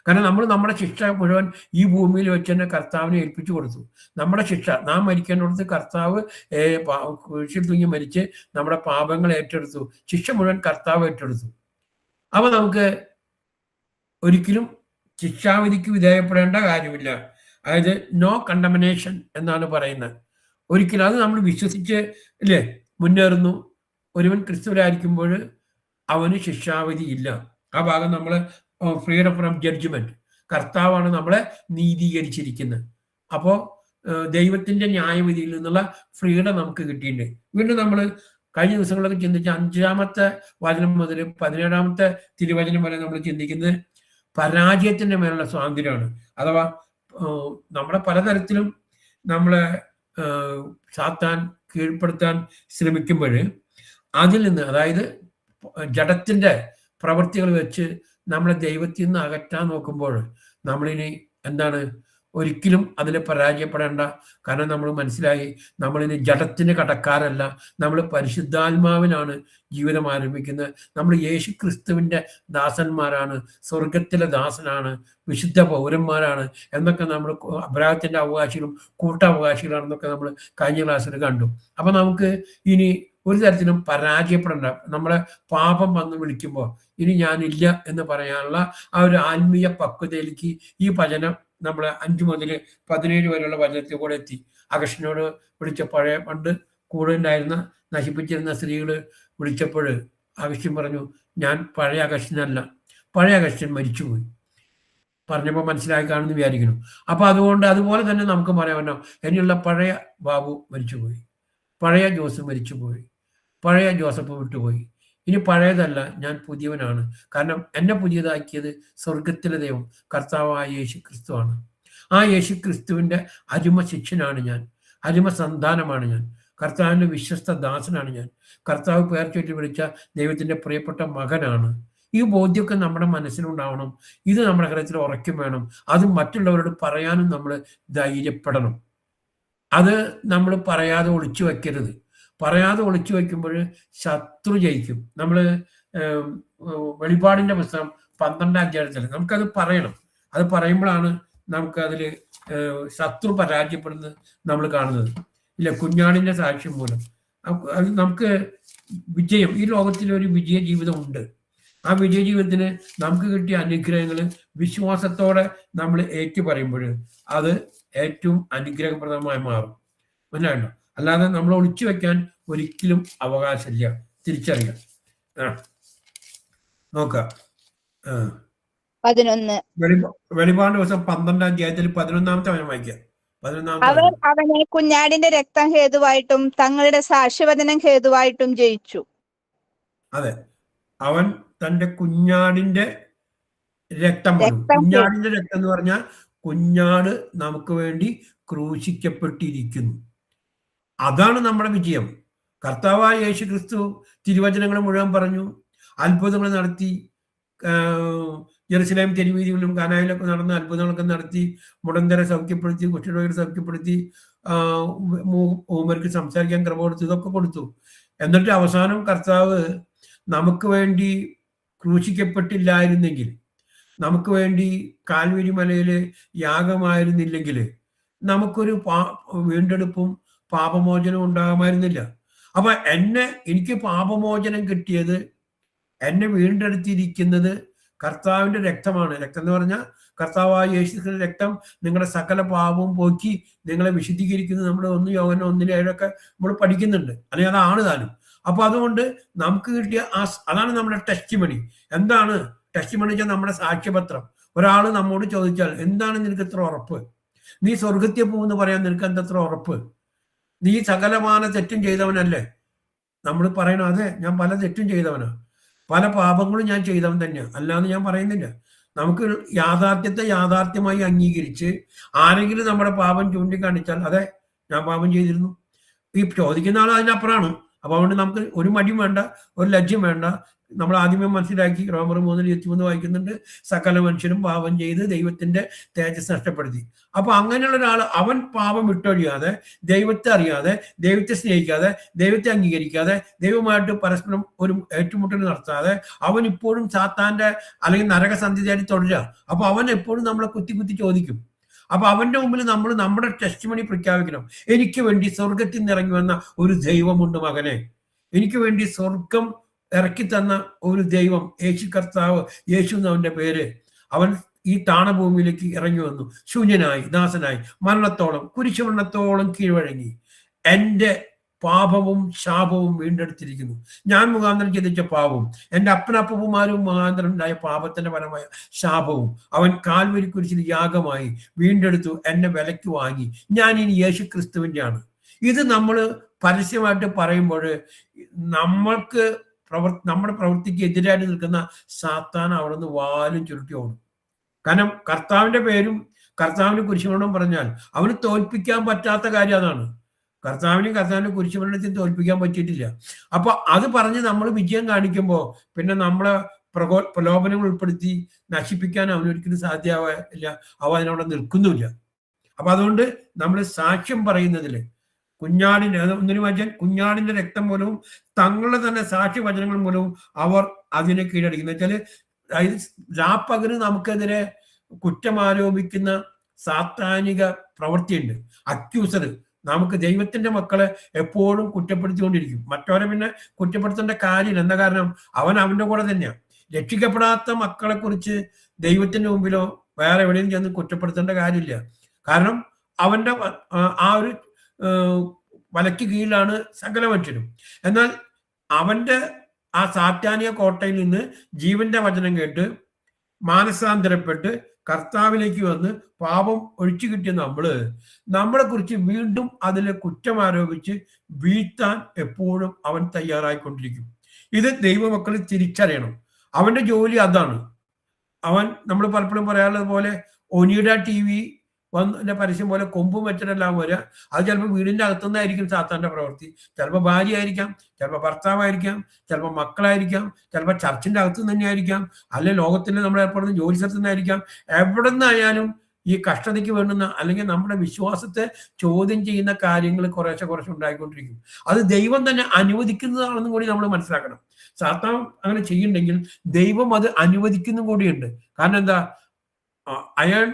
S2: കാരണം നമ്മൾ നമ്മുടെ ശിക്ഷ മുഴുവൻ ഈ ഭൂമിയിൽ വെച്ച് തന്നെ കർത്താവിനെ ഏൽപ്പിച്ചു കൊടുത്തു. നമ്മുടെ ശിക്ഷ നാം മരിക്കേണ്ടടുത്ത് കർത്താവ് കുരിശിൽ തൂങ്ങി മരിച്ച് നമ്മുടെ പാപങ്ങൾ ഏറ്റെടുത്തു, ശിക്ഷ മുഴുവൻ കർത്താവ് ഏറ്റെടുത്തു. അപ്പൊ നമുക്ക് ഒരിക്കലും ശിക്ഷാവിധിക്ക് വിധേയപ്പെടേണ്ട കാര്യമില്ല. അതായത് നോ കണ്ടമിനേഷൻ എന്നാണ് പറയുന്നത്. ഒരിക്കലും അത് നമ്മൾ വിശ്വസിച്ച് അല്ലേ മുന്നേറുന്നു. ഒരുവൻ ക്രിസ്തുവിലായിരിക്കുമ്പോൾ അവന് ശിക്ഷാവിധി ഇല്ല. ആ ഭാഗം നമ്മൾ ഫ്രീഡം ഫ്രം ജഡ്ജ്മെന്റ്, കർത്താവാണ് നമ്മളെ നീതീകരിച്ചിരിക്കുന്നത്. അപ്പോൾ ദൈവത്തിന്റെ ന്യായവിധിയിൽ നിന്നുള്ള ഫ്രീഡം നമുക്ക് കിട്ടിയിട്ടുണ്ട്. വീണ്ടും നമ്മൾ കഴിഞ്ഞ ദിവസങ്ങളൊക്കെ ചിന്തിച്ച 5-ാമത്തെ വചനം മുതൽ 17-ാമത്തെ തിരുവചനം വരെ നമ്മൾ ചിന്തിക്കുന്നത് പരാജയത്തിന്റെ മേലുള്ള സ്വാതന്ത്ര്യമാണ്. അഥവാ നമ്മളെ പലതരത്തിലും നമ്മളെ സാത്താൻ കീഴ്പ്പെടുത്താൻ ശ്രമിക്കുമ്പോൾ അതിൽ നിന്ന്, അതായത് ജഡത്തിന്റെ പ്രവൃത്തികൾ വെച്ച് നമ്മളെ ദൈവത്തിൽ നിന്ന് അകറ്റാൻ നോക്കുമ്പോൾ നമ്മളിനി എന്താണ്, ഒരിക്കലും അതിൽ പരാജയപ്പെടേണ്ട. കാരണം നമ്മൾ മനസ്സിലായി, നമ്മളിനി ജഡത്തിന് കടക്കാരല്ല, നമ്മൾ പരിശുദ്ധാത്മാവിനാണ് ജീവിതം ആരംഭിക്കുന്നത്. നമ്മൾ യേശു ക്രിസ്തുവിന്റെ ദാസന്മാരാണ്, സ്വർഗത്തിലെ ദാസനാണ്, വിശുദ്ധ പൗരന്മാരാണ് എന്നൊക്കെ നമ്മൾ അബ്രാഹത്തിന്റെ അവകാശികളും കൂട്ടവകാശികളാണെന്നൊക്കെ നമ്മൾ കഴിഞ്ഞ ക്ലാസ്സിൽ കണ്ടു. അപ്പൊ നമുക്ക് ഇനി ഒരു തരത്തിലും പരാജയപ്പെടേണ്ട. നമ്മളെ പാപം വന്ന് വിളിക്കുമ്പോൾ ഇനി ഞാനില്ല എന്ന് പറയാനുള്ള ആ ഒരു ആത്മീയ പക്വതയിലേക്ക് ഈ വചനം നമ്മളെ 5 മുതൽ 17 വരെയുള്ള വചനത്തിൽ കൂടെ എത്തി. അഗസ്റ്റിനോട് വിളിച്ച പണ്ട് കൂടെ ഉണ്ടായിരുന്ന നശിപ്പിച്ചിരുന്ന സ്ത്രീകൾ വിളിച്ചപ്പോൾ അഗസ്റ്റിൻ പറഞ്ഞു, ഞാൻ പഴയ അഗസ്റ്റിനല്ല, പഴയ അഗസ്റ്റിൻ മരിച്ചുപോയി. പറഞ്ഞപ്പോൾ മനസ്സിലാക്കി കാണുന്നു വിചാരിക്കുന്നു. അപ്പൊ അതുപോലെ തന്നെ നമുക്ക് പറയാമല്ലോ, ഇനിയുള്ള പഴയ ബാബു മരിച്ചുപോയി, പഴയ ജോസ് മരിച്ചുപോയി, പഴയ ജോസഫ് വിട്ടുപോയി. ഇനി പഴയതല്ല, ഞാൻ പുതിയവനാണ്. കാരണം എന്നെ പുതിയതാക്കിയത് സ്വർഗത്തിലെ ദൈവം കർത്താവായ യേശു ക്രിസ്തുവാണ്. ആ യേശു ക്രിസ്തുവിന്റെ അരുമ ശിഷ്യനാണ് ഞാൻ, അരുമ സന്താനമാണ് ഞാൻ, കർത്താവിന്റെ വിശ്വസ്ത ദാസനാണ് ഞാൻ, കർത്താവ് പേർ ചൊല്ലി വിളിച്ച ദൈവത്തിന്റെ പ്രിയപ്പെട്ട മകനാണ്. ഈ ബോധ്യമൊക്കെ നമ്മുടെ മനസ്സിലുണ്ടാവണം. ഇത് നമ്മുടെ ഹൃദയത്തിൽ ഉറയ്ക്കും വേണം. അത് മറ്റുള്ളവരോട് പറയാനും നമ്മൾ ധൈര്യപ്പെടണം. അത് നമ്മൾ പറയാതെ ഒളിച്ചു വെക്കരുത്. പറയാതെ ഒളിച്ചു വയ്ക്കുമ്പോൾ ശത്രു ജയിക്കും. നമ്മൾ വെളിപാടിന്റെ പുസ്തകം 12-ാം അധ്യായത്തിൽ നമുക്കത് പറയണം. അത് പറയുമ്പോഴാണ് നമുക്കതിൽ ശത്രു പരാജയപ്പെടുന്നത് നമ്മൾ കാണുന്നത്. ഇല്ല, കുഞ്ഞാടിന്റെ സാക്ഷ്യം മൂലം അത് നമുക്ക് വിജയം, ഈ ലോകത്തിൽ ഒരു വിജയ ജീവിതമുണ്ട്. ആ വിജയ ജീവിതത്തിന് നമുക്ക് കിട്ടിയ അനുഗ്രഹങ്ങൾ വിശ്വാസത്തോടെ നമ്മൾ ഏറ്റു പറയുമ്പോൾ അത് ഏറ്റവും അനുഗ്രഹപ്രദമായി മാറും. മനസ്സിലായോ? അല്ലാതെ നമ്മൾ ഒളിച്ചു വെക്കാൻ ഒരിക്കലും അവകാശമില്ല. തിരിച്ചറിയാം. നോക്കാം. വെളിപാട് ദിവസം 12-ാം അധ്യായത്തിൽ 11-ാമത്തെ വചനം വായിക്കാം.
S3: അവർ അവനെ കുഞ്ഞാടിന്റെ രക്തം ഹേതുവായിട്ടും തങ്ങളുടെ സാക്ഷ്യവചനം ഹേതുവായിട്ടും ജയിച്ചു.
S2: അതെ, അവൻ തന്റെ കുഞ്ഞാടിന്റെ രക്തം മൂലം, കുഞ്ഞാടിന്റെ രക്തം എന്ന് പറഞ്ഞാൽ കുഞ്ഞാട് നമുക്ക് വേണ്ടി ക്രൂശിക്കപ്പെട്ടിരിക്കുന്നു. അതാണ് നമ്മുടെ വിജയം. കർത്താവായ യേശു ക്രിസ്തു തിരുവചനങ്ങൾ മുഴുവൻ പറഞ്ഞു, അത്ഭുതങ്ങൾ നടത്തി, ജെറുസലേം തെരുവീതികളിലും കാനായിലൊക്കെ നടന്ന അത്ഭുതങ്ങളൊക്കെ നടത്തി, മുടന്തരെ സൗഖ്യപ്പെടുത്തി, കുഷ്ഠരോഗികളെ സൗഖ്യപ്പെടുത്തി, ഊമർക്ക് സംസാരിക്കാൻ ക്രമം കൊടുത്തു, ഇതൊക്കെ കൊടുത്തു. എന്നിട്ട് അവസാനം കർത്താവ് നമുക്ക് വേണ്ടി ക്രൂശിക്കപ്പെട്ടില്ലായിരുന്നെങ്കിൽ, നമുക്ക് വേണ്ടി കാൽവരി മലയിൽ യാഗമായിരുന്നില്ലെങ്കിൽ നമുക്കൊരു വീണ്ടെടുപ്പും പാപമോചനവും ഉണ്ടാകുമായിരുന്നില്ല. അപ്പൊ എനിക്ക് പാപമോചനം കിട്ടിയത്, എന്നെ വീണ്ടെടുത്തിരിക്കുന്നത് കർത്താവിന്റെ രക്തമാണ്. രക്തം എന്ന് പറഞ്ഞാൽ കർത്താവായ യേശുക്രിസ്തുവിന്റെ രക്തം നിങ്ങളുടെ സകല പാപവും പോക്കി നിങ്ങളെ വിശുദ്ധീകരിക്കുന്നത് നമ്മൾ 1 യോഹന്നാൻ 1:7 നമ്മൾ പഠിക്കുന്നുണ്ട്. അല്ലെങ്കിൽ അതാണ് താനും. അപ്പൊ അതുകൊണ്ട് നമുക്ക് കിട്ടിയ അതാണ് നമ്മുടെ ടെസ്റ്റിമണി. എന്താണ് ടെസ്റ്റിമണി വെച്ചാൽ നമ്മുടെ സാക്ഷ്യപത്രം. ഒരാൾ നമ്മോട് ചോദിച്ചാൽ എന്താണ് നിനക്ക് ഇത്ര ഉറപ്പ്, നീ സ്വർഗത്തിൽ പോകുമെന്ന് പറയാൻ നിനക്ക് എന്തത്ര ഉറപ്പ്, നീ സകലമാന തെറ്റും ചെയ്തവനല്ലേ? നമ്മൾ പറയണം, അതെ ഞാൻ പല തെറ്റും ചെയ്തവനാ, പല പാപങ്ങളും ഞാൻ ചെയ്തവൻ തന്നെയാണ്, അല്ലാന്ന് ഞാൻ പറയുന്നില്ല. നമുക്ക് യാഥാർത്ഥ്യത്തെ യാഥാർത്ഥ്യമായി അംഗീകരിച്ച് ആരെങ്കിലും നമ്മുടെ പാപം ചൂണ്ടിക്കാണിച്ചാൽ അതെ ഞാൻ പാപം ചെയ്തിരുന്നു, ഈ ചോദിക്കുന്ന ആൾ അതിനപ്പുറമാണ്. അപ്പൊ അതുകൊണ്ട് നമുക്ക് ഒരു മടിയും വേണ്ട, ഒരു ലജ്ജയും വേണ്ട. നമ്മൾ ആദ്യമേ മനസ്സിലാക്കി, റോമർ 3:23 വായിക്കുന്നുണ്ട്, സകല മനുഷ്യരും പാപം ചെയ്ത് ദൈവത്തിന്റെ തേജസ് നഷ്ടപ്പെടുത്തി. അപ്പൊ അങ്ങനെയുള്ള ഒരാൾ, അവൻ പാപം വിട്ടൊഴിയാതെ, ദൈവത്തെ അറിയാതെ, ദൈവത്തെ സ്നേഹിക്കാതെ, ദൈവത്തെ അംഗീകരിക്കാതെ, ദൈവമായിട്ട് പരസ്പരം ഒരു ഏറ്റുമുട്ടൽ നടത്താതെ അവൻ ഇപ്പോഴും സാത്താന്റെ അല്ലെങ്കിൽ നരകസന്ധിയായി തുടരുക. അപ്പൊ അവൻ എപ്പോഴും നമ്മളെ കുത്തി ചോദിക്കും. അപ്പൊ അവന്റെ മുമ്പിൽ നമ്മൾ നമ്മുടെ ടെസ്റ്റിമണി പ്രഖ്യാപിക്കണം. എനിക്ക് വേണ്ടി സ്വർഗത്തിൽ നിന്ന് ഇറങ്ങി വന്ന ഒരു ദൈവമുണ്ട് മകനെ, എനിക്ക് വേണ്ടി സ്വർഗം ഇറക്കി തന്ന ഒരു ദൈവം, യേശു കർത്താവ്, യേശു എന്നവന്റെ പേര്. അവൻ ഈ താണഭൂമിയിലേക്ക് ഇറങ്ങി വന്നു, ശൂന്യനായി, ദാസനായി, മരണത്തോളം, കുരിശുമരണത്തോളം കീഴ്വഴങ്ങി എൻ്റെ പാപവും ശാപവും വീണ്ടെടുത്തിരിക്കുന്നു. ഞാൻ മുഖാന്തരം ചെയ്തിച്ച പാപവും എൻ്റെ അപ്പനപ്പന്മാരും മുഖാന്തരം ഉണ്ടായ പാപത്തിന്റെ ഫലമായ ശാപവും അവൻ കാൽവരി കുരിശിൽ യാഗമായി വീണ്ടെടുത്തു, എന്നെ വിലയ്ക്ക് വാങ്ങി. ഞാൻ ഇനി യേശു ക്രിസ്തുവിൻ്റെ ആണ്. ഇത് നമ്മൾ പരസ്യമായിട്ട് പറയുമ്പോൾ നമ്മൾക്ക് നമ്മുടെ പ്രവൃത്തിക്ക് എതിരായിട്ട് നിൽക്കുന്ന സാത്താൻ അവിടെ നിന്ന് വാലും ചുരുട്ടി ഓടും. കാരണം കർത്താവിന്റെ പേരും കർത്താവിന്റെ കുരിശുമരണവും പറഞ്ഞാൽ അവന് തോൽപ്പിക്കാൻ പറ്റാത്ത കാര്യം അതാണ്. കർത്താവിന്റെ കുരിശുമരണത്തിൽ തോൽപ്പിക്കാൻ പറ്റിയിട്ടില്ല. അപ്പൊ അത് പറഞ്ഞ് നമ്മൾ വിജയം കാണിക്കുമ്പോൾ പിന്നെ നമ്മളെ പ്രലോഭനങ്ങൾ ഉൾപ്പെടുത്തി നശിപ്പിക്കാൻ അവനൊരിക്കലും സാധ്യമാവില്ല. അവ അതിനവിടെ നിൽക്കുന്നുമില്ല. അപ്പൊ അതുകൊണ്ട് നമ്മൾ സാക്ഷ്യം പറയുന്നതില് കുഞ്ഞാടിന്റെ, ഒന്നിനു വായിച്ചാൽ കുഞ്ഞാടിന്റെ രക്തം മൂലവും തങ്ങളുടെ തന്നെ സാക്ഷ്യവചനങ്ങൾ മൂലവും അവർ അതിനെ കീഴടക്കുന്നു. വെച്ചാല് രാപ്പകല് നമുക്കെതിരെ കുറ്റമാരോപിക്കുന്ന സാത്താനിക പ്രവൃത്തിയുണ്ട്. അക്യൂസർ നമുക്ക് ദൈവത്തിന്റെ മക്കളെ എപ്പോഴും കുറ്റപ്പെടുത്തിക്കൊണ്ടിരിക്കും. മറ്റവരെ പിന്നെ കുറ്റപ്പെടുത്തേണ്ട കാര്യമില്ല. എന്താ കാരണം? അവൻ അവന്റെ കൂടെ തന്നെയാണ്. രക്ഷിക്കപ്പെടാത്ത മക്കളെ കുറിച്ച് ദൈവത്തിന്റെ മുമ്പിലോ വേറെ എവിടെയും ചെന്ന് കുറ്റപ്പെടുത്തേണ്ട കാര്യമില്ല. കാരണം അവന്റെ ആ ഒരു വലയ്ക്ക് കീഴിലാണ് സകല മനുഷ്യരും. എന്നാൽ അവന്റെ ആ സാത്താനിക കോട്ടയിൽ നിന്ന് ജീവന്റെ വചനം കേട്ട് മാനസാന്തരപ്പെട്ട് കർത്താവിലേക്ക് വന്ന് പാപം ഒഴിച്ചു കിട്ടിയ നമ്മളെ കുറിച്ച് വീണ്ടും അതിലെ കുറ്റം ആരോപിച്ച് വീഴ്ത്താൻ എപ്പോഴും അവൻ തയ്യാറായിക്കൊണ്ടിരിക്കും. ഇത് ദൈവമക്കൾ തിരിച്ചറിയണം. അവന്റെ ജോലി അതാണ്. അവൻ, നമ്മൾ പലപ്പോഴും പറയാനുള്ളത് പോലെ ഒനിഡ TV വന്ന പരസ്യം പോലെ കൊമ്പും വെച്ചിട്ടെല്ലാം വരിക. അത് ചിലപ്പോൾ വീടിന്റെ അകത്തുനിന്നായിരിക്കും സാത്താന്റെ പ്രവൃത്തി. ചിലപ്പോൾ ഭാര്യ ആയിരിക്കാം, ചിലപ്പോൾ ഭർത്താവായിരിക്കാം, ചിലപ്പോൾ മക്കളായിരിക്കാം, ചിലപ്പോൾ ചർച്ചിന്റെ അകത്തു നിന്ന് തന്നെയായിരിക്കാം, അല്ലെ ലോകത്തിന്റെ നമ്മൾ ഏർപ്പെടുന്ന ജോലി സ്ഥലത്തു നിന്നായിരിക്കാം. എവിടെ നിന്നായാലും ഈ കഷ്ടതയ്ക്ക് വേണ്ടുന്ന അല്ലെങ്കിൽ നമ്മുടെ വിശ്വാസത്തെ ചോദ്യം ചെയ്യുന്ന കാര്യങ്ങൾ കുറേശ്ശെ ഉണ്ടായിക്കൊണ്ടിരിക്കും. അത് ദൈവം തന്നെ അനുവദിക്കുന്നതാണെന്നും കൂടി നമ്മൾ മനസ്സിലാക്കണം. സാത്താൻ അങ്ങനെ ചെയ്യുന്നുണ്ടെങ്കിൽ ദൈവം അത് അനുവദിക്കുന്നതും കൂടിയുണ്ട്. കാരണം എന്താ, അയൺ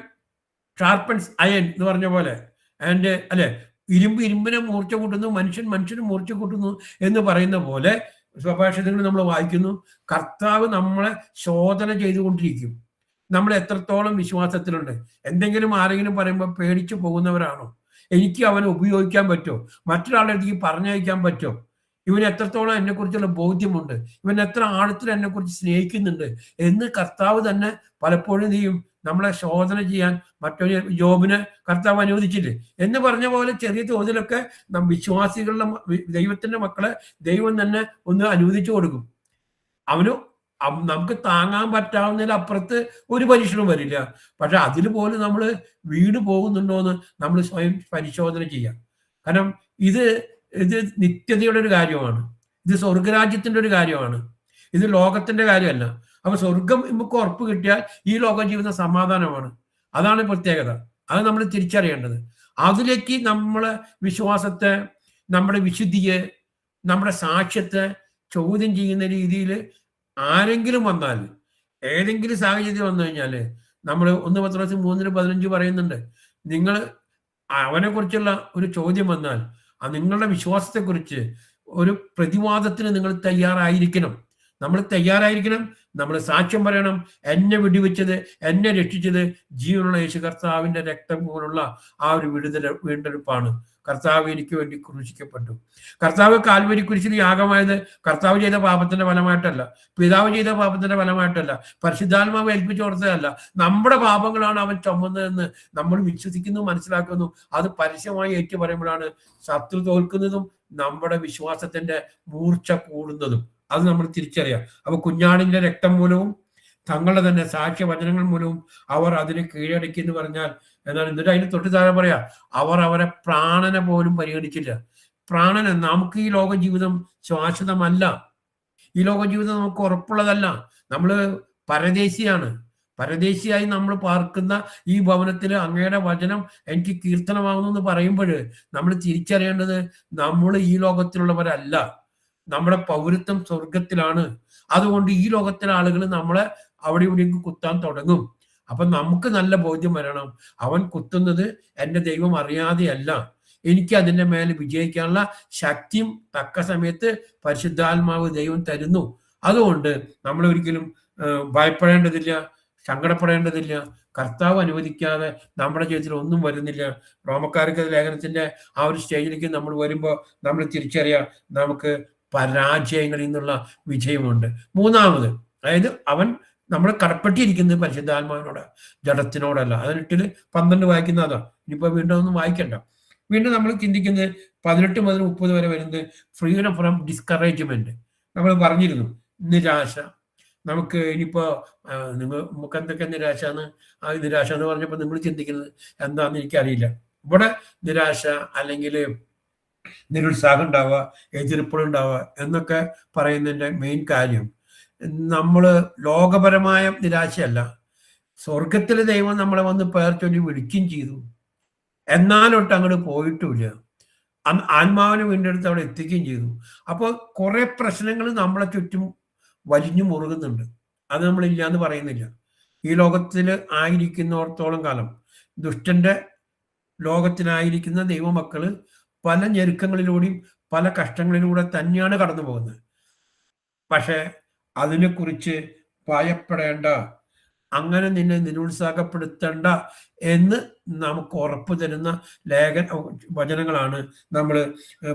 S2: ഷാർപ്പൻസ് അയൺ എന്ന് പറഞ്ഞ പോലെ, ആൻഡ് അല്ലെ, ഇരുമ്പ് ഇരുമ്പിനെ മൂർച്ച കൂട്ടുന്നു, മനുഷ്യന് മൂർച്ച കൂട്ടുന്നു എന്ന് പറയുന്ന പോലെ സ്വഭാഷതകൾ നമ്മൾ വായിക്കുന്നു. കർത്താവ് നമ്മളെ ശോധന ചെയ്തുകൊണ്ടിരിക്കും. നമ്മൾ എത്രത്തോളം വിശ്വാസത്തിലുണ്ട്. എന്തെങ്കിലും ആരെങ്കിലും പറയുമ്പോൾ പേടിച്ചു പോകുന്നവരാണോ? എനിക്ക് അവനെ ഉപയോഗിക്കാൻ പറ്റുമോ? മറ്റൊരാളുടെ അടുത്തേക്ക് പറഞ്ഞയക്കാൻ പറ്റുമോ? ഇവന് എത്രത്തോളം എന്നെക്കുറിച്ചുള്ള ബോധ്യമുണ്ട്, ഇവൻ എത്ര ആഴത്തിൽ എന്നെക്കുറിച്ച് സ്നേഹിക്കുന്നുണ്ട് എന്ന് കർത്താവ് തന്നെ പലപ്പോഴും ചെയ്യും. നമ്മളെ ശോധന ചെയ്യാൻ മറ്റൊരു ജോബിന് കർത്താവ് അനുവദിച്ചില്ലേ എന്ന് പറഞ്ഞ പോലെ ചെറിയ തോതിലൊക്കെ വിശ്വാസികളുടെ ദൈവത്തിന്റെ മക്കളെ ദൈവം തന്നെ ഒന്ന് അനുവദിച്ചു കൊടുക്കും. അവന് നമുക്ക് താങ്ങാൻ പറ്റാവുന്നതിലപ്പുറത്ത് ഒരു പരീക്ഷണം വരില്ല. പക്ഷെ അതിൽ പോലും നമ്മൾ വീണ് പോകുന്നുണ്ടോ എന്ന് നമ്മൾ സ്വയം പരിശോധന ചെയ്യാം. കാരണം ഇത് നിത്യതയുടെ ഒരു കാര്യമാണ്. ഇത് സ്വർഗരാജ്യത്തിന്റെ ഒരു കാര്യമാണ്. ഇത് ലോകത്തിന്റെ കാര്യമല്ല. അപ്പൊ സ്വർഗം നമുക്ക് ഉറപ്പ് കിട്ടിയാൽ ഈ ലോക ജീവിതം സമാധാനമാണ്. അതാണ് പ്രത്യേകത. അത് നമ്മൾ തിരിച്ചറിയേണ്ടത്. അതിലേക്ക് നമ്മളെ വിശ്വാസത്തെ, നമ്മുടെ വിശുദ്ധിയെ, നമ്മുടെ സാക്ഷ്യത്തെ ചോദ്യം ചെയ്യുന്ന രീതിയിൽ ആരെങ്കിലും വന്നാൽ, ഏതെങ്കിലും സാഹചര്യം വന്നു കഴിഞ്ഞാൽ, നമ്മൾ 1 പത്രോസ് 3:15 പറയുന്നുണ്ട്, നിങ്ങൾ അവനെ കുറിച്ചുള്ള ഒരു ചോദ്യം വന്നാൽ നിങ്ങളുടെ വിശ്വാസത്തെക്കുറിച്ച് ഒരു പ്രതിവാദത്തിന് നിങ്ങൾ തയ്യാറായിരിക്കണം. നമ്മൾ തയ്യാറായിരിക്കണം. നമ്മൾ സാക്ഷ്യം പറയണം. എന്നെ വെടിവെച്ചത്, എന്നെ രക്ഷിച്ചത് ജീവനുള്ള യേശു കർത്താവിന്റെ രക്തം പോലുള്ള ആ ഒരു വീണ്ടെടുപ്പാണ്. കർത്താവ് എനിക്ക് വേണ്ടി ക്രൂശിക്കപ്പെട്ടു. കർത്താവ് കാൽവരി കുരിശിൽ യാഗമായത് കർത്താവ് ചെയ്ത പാപത്തിന്റെ ഫലമായിട്ടല്ല, പിതാവ് ചെയ്ത പാപത്തിന്റെ ഫലമായിട്ടല്ല, പരിശുദ്ധാത്മാവ് ഏൽപ്പിച്ചു കൊടുത്തതല്ല. നമ്മുടെ പാപങ്ങളാണ് അവൻ ചുമന്നതെന്ന് നമ്മൾ വിശ്വസിക്കുന്നു, മനസ്സിലാക്കുന്നു. അത് പരസ്യമായി ഏറ്റു പറയുമ്പോഴാണ് ശത്രു തോൽക്കുന്നതും നമ്മുടെ വിശ്വാസത്തിന്റെ മൂർച്ച കൂടുന്നതും. അത് നമ്മൾ തിരിച്ചറിയാം. അപ്പൊ കുഞ്ഞാടിന്റെ രക്തം മൂലവും തങ്ങളുടെ തന്നെ സാക്ഷ്യവചനങ്ങൾ മൂലവും അവർ അതിനെ കീഴടക്കി എന്ന് പറഞ്ഞാൽ എന്നാൽ എന്നിട്ട് അതിന് തൊട്ട് താഴെ പറയാ, അവർ അവരെ പ്രാണനെ പോലും പരിഗണിച്ചില്ല. പ്രാണന്, നമുക്ക് ഈ ലോക ജീവിതം ശാശ്വതമല്ല. ഈ ലോക ജീവിതം നമുക്ക് ഉറപ്പുള്ളതല്ല. നമ്മൾ പരദേശിയാണ്. പരദേശിയായി നമ്മൾ പാർക്കുന്ന ഈ ഭവനത്തിൽ അങ്ങയുടെ വചനം എനിക്ക് കീർത്തനമാകുന്നു എന്ന് പറയുമ്പോൾ നമ്മൾ തിരിച്ചറിയേണ്ടത് നമ്മൾ ഈ ലോകത്തിലുള്ളവരല്ല. നമ്മുടെ പൗരത്വം സ്വർഗത്തിലാണ്. അതുകൊണ്ട് ഈ ലോകത്തിലെ ആളുകൾ നമ്മളെ അവിടെ ഇവിടേക്ക് കുത്താൻ തുടങ്ങും. അപ്പൊ നമുക്ക് നല്ല ബോധ്യം വരണം, അവൻ കുത്തുന്നത് എൻ്റെ ദൈവം അറിയാതെയല്ല. എനിക്ക് അതിൻ്റെ മേലെ വിജയിക്കാനുള്ള ശക്തിയും തക്ക സമയത്ത് പരിശുദ്ധാത്മാവ് ദൈവം തരുന്നു. അതുകൊണ്ട് നമ്മൾ ഒരിക്കലും ഭയപ്പെടേണ്ടതില്ല, സങ്കടപ്പെടേണ്ടതില്ല. കർത്താവ് അനുവദിക്കാതെ നമ്മുടെ ജീവിതത്തിൽ ഒന്നും വരുന്നില്ല. റോമക്കാർക്ക് ലേഖനത്തിന്റെ ആ ഒരു സ്റ്റേജിലേക്ക് നമ്മൾ വരുമ്പോൾ നമ്മൾ തിരിച്ചറിയാം, നമുക്ക് പരാജയങ്ങളിൽ നിന്നുള്ള വിജയമുണ്ട്. മൂന്നാമത്, അതായത് അവൻ നമ്മൾ കടപ്പെട്ടിരിക്കുന്നത് പരിശുദ്ധാത്മാവിനോട്, ജഡത്തിനോടല്ല. അതിനിട്ടിൽ 12 വായിക്കുന്ന അതാ. ഇനിയിപ്പോ വീണ്ടും ഒന്നും വായിക്കണ്ട. വീണ്ടും നമ്മൾ ചിന്തിക്കുന്നത് 18 മുതൽ 30 വരെ വരുന്നത് ഫ്രീഡം ഫ്രം ഡിസ്കറേജ്മെന്റ്. നമ്മൾ പറഞ്ഞിരുന്നു, നിരാശ. നമുക്ക് ഇനിയിപ്പോ നമുക്ക് എന്തൊക്കെ നിരാശന്ന്, ആ നിരാശ എന്ന് പറഞ്ഞപ്പോൾ നിങ്ങൾ ചിന്തിക്കുന്നത് എന്താണെന്ന് എനിക്കറിയില്ല. ഇവിടെ നിരാശ അല്ലെങ്കിൽ നിരുത്സാഹം ഉണ്ടാവുക, എതിർപ്പുകളുണ്ടാവുക എന്നൊക്കെ പറയുന്നതിൻ്റെ മെയിൻ കാര്യം നമ്മൾ ലോകപരമായ നിരാശയല്ല. സ്വർഗത്തിലെ ദൈവം നമ്മളെ വന്ന് പേർ ചൊല്ലി വിളിക്കുകയും ചെയ്തു, എന്നാലൊട്ട് അങ്ങോട്ട് പോയിട്ടുമില്ല. ആത്മാവിനെ വീണ്ടെടുത്ത് അവിടെ എത്തിക്കുകയും ചെയ്തു. അപ്പോൾ കുറെ പ്രശ്നങ്ങൾ നമ്മളെ ചുറ്റും വലിഞ്ഞു മുറുകുന്നുണ്ട്. അത് നമ്മളില്ല എന്ന് പറയുന്നില്ല. ഈ ലോകത്തിൽ ആയിരിക്കുന്നിടത്തോളം കാലം, ദുഷ്ടന്റെ ലോകത്തിലായിരിക്കുന്ന ദൈവമക്കള് പല ഞെരുക്കങ്ങളിലൂടെയും പല കഷ്ടങ്ങളിലൂടെ തന്നെയാണ് കടന്നു പോകുന്നത്. പക്ഷെ അതിനെക്കുറിച്ച് ഭയപ്പെടേണ്ട, അങ്ങനെ നിന്നെ നിരുത്സാഹപ്പെടുത്തേണ്ട എന്ന് നമുക്ക് ഉറപ്പ് തരുന്ന വചനങ്ങളാണ് നമ്മൾ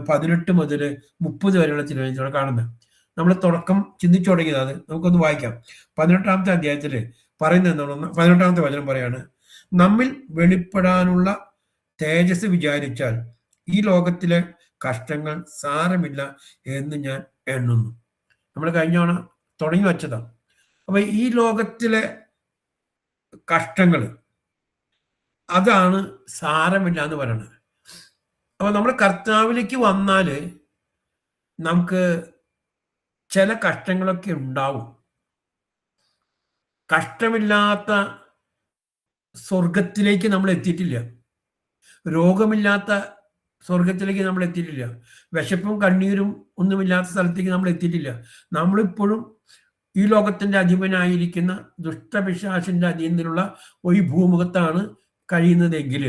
S2: 18 മുതൽ 30 വരെയുള്ള തിരുവചനങ്ങൾ കാണുന്നത്. നമ്മൾ തുടക്കം ചിന്തിച്ചു തുടങ്ങിയത് അത് നമുക്കൊന്ന് വായിക്കാം. 18-ാമത്തെ അധ്യായത്തിൽ പറയുന്നത് എന്താണ്? 18-ാമത്തെ വചനം പറയാണ്, നമ്മിൽ വെളിപ്പെടാനുള്ള തേജസ് വിചാരിച്ചാൽ ഈ ലോകത്തിലെ കഷ്ടങ്ങൾ സാരമില്ല എന്ന് ഞാൻ എണ്ണുന്നു. നമ്മൾ കഴിഞ്ഞ തുടങ്ങി വച്ചതാണ്. അപ്പൊ ഈ ലോകത്തിലെ കഷ്ടങ്ങൾ അതാണ് സാരമില്ല എന്ന് പറയുന്നത്. അപ്പൊ നമ്മൾ കർത്താവിലേക്ക് വന്നാല് നമുക്ക് ചില കഷ്ടങ്ങളൊക്കെ ഉണ്ടാവും. കഷ്ടമില്ലാത്ത സ്വർഗത്തിലേക്ക് നമ്മൾ എത്തിയിട്ടില്ല. രോഗമില്ലാത്ത സ്വർഗത്തിലേക്ക് നമ്മൾ എത്തിയിട്ടില്ല. വിശപ്പും കണ്ണീരും ഒന്നുമില്ലാത്ത സ്ഥലത്തേക്ക് നമ്മൾ എത്തിയിട്ടില്ല. നമ്മളിപ്പോഴും ഈ ലോകത്തിന്റെ അധിപനായിരിക്കുന്ന ദുഷ്ടപിശാചിന്റെ അധീനത്തിലുള്ള ഒരു ഭൂമുഖത്താണ് കഴിയുന്നതെങ്കിൽ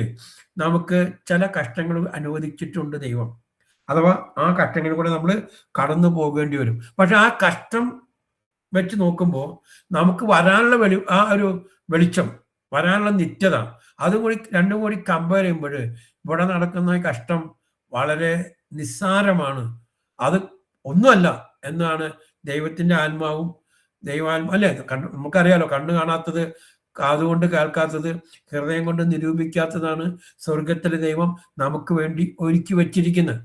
S2: നമുക്ക് ചില കഷ്ടങ്ങൾ അനുവദിച്ചിട്ടുണ്ട് ദൈവം. അഥവാ ആ കഷ്ടങ്ങളിൽ കൂടെ നമ്മൾ കടന്നു പോകേണ്ടി വരും. പക്ഷെ ആ കഷ്ടം വെച്ച് നോക്കുമ്പോൾ നമുക്ക് വരാനുള്ള ആ ഒരു വെളിച്ചം, വരാനുള്ള നിത്യത, അതും കൂടി രണ്ടും കൂടി കമ്പയർ ചെയ്യുമ്പോൾ ഇവിടെ നടക്കുന്ന കഷ്ടം വളരെ നിസ്സാരമാണ്. അത് ഒന്നുമല്ല എന്നാണ് ദൈവത്തിന്റെ ആത്മാവും അല്ലേ, നമുക്കറിയാലോ, കണ്ണു കാണാത്തത്, കാതുകൊണ്ട് കേൾക്കാത്തത്, ഹൃദയം കൊണ്ട് നിരൂപിക്കാത്തതാണ് സ്വർഗത്തിലെ ദൈവം നമുക്ക് വേണ്ടി ഒരുക്കി വച്ചിരിക്കുന്നത്.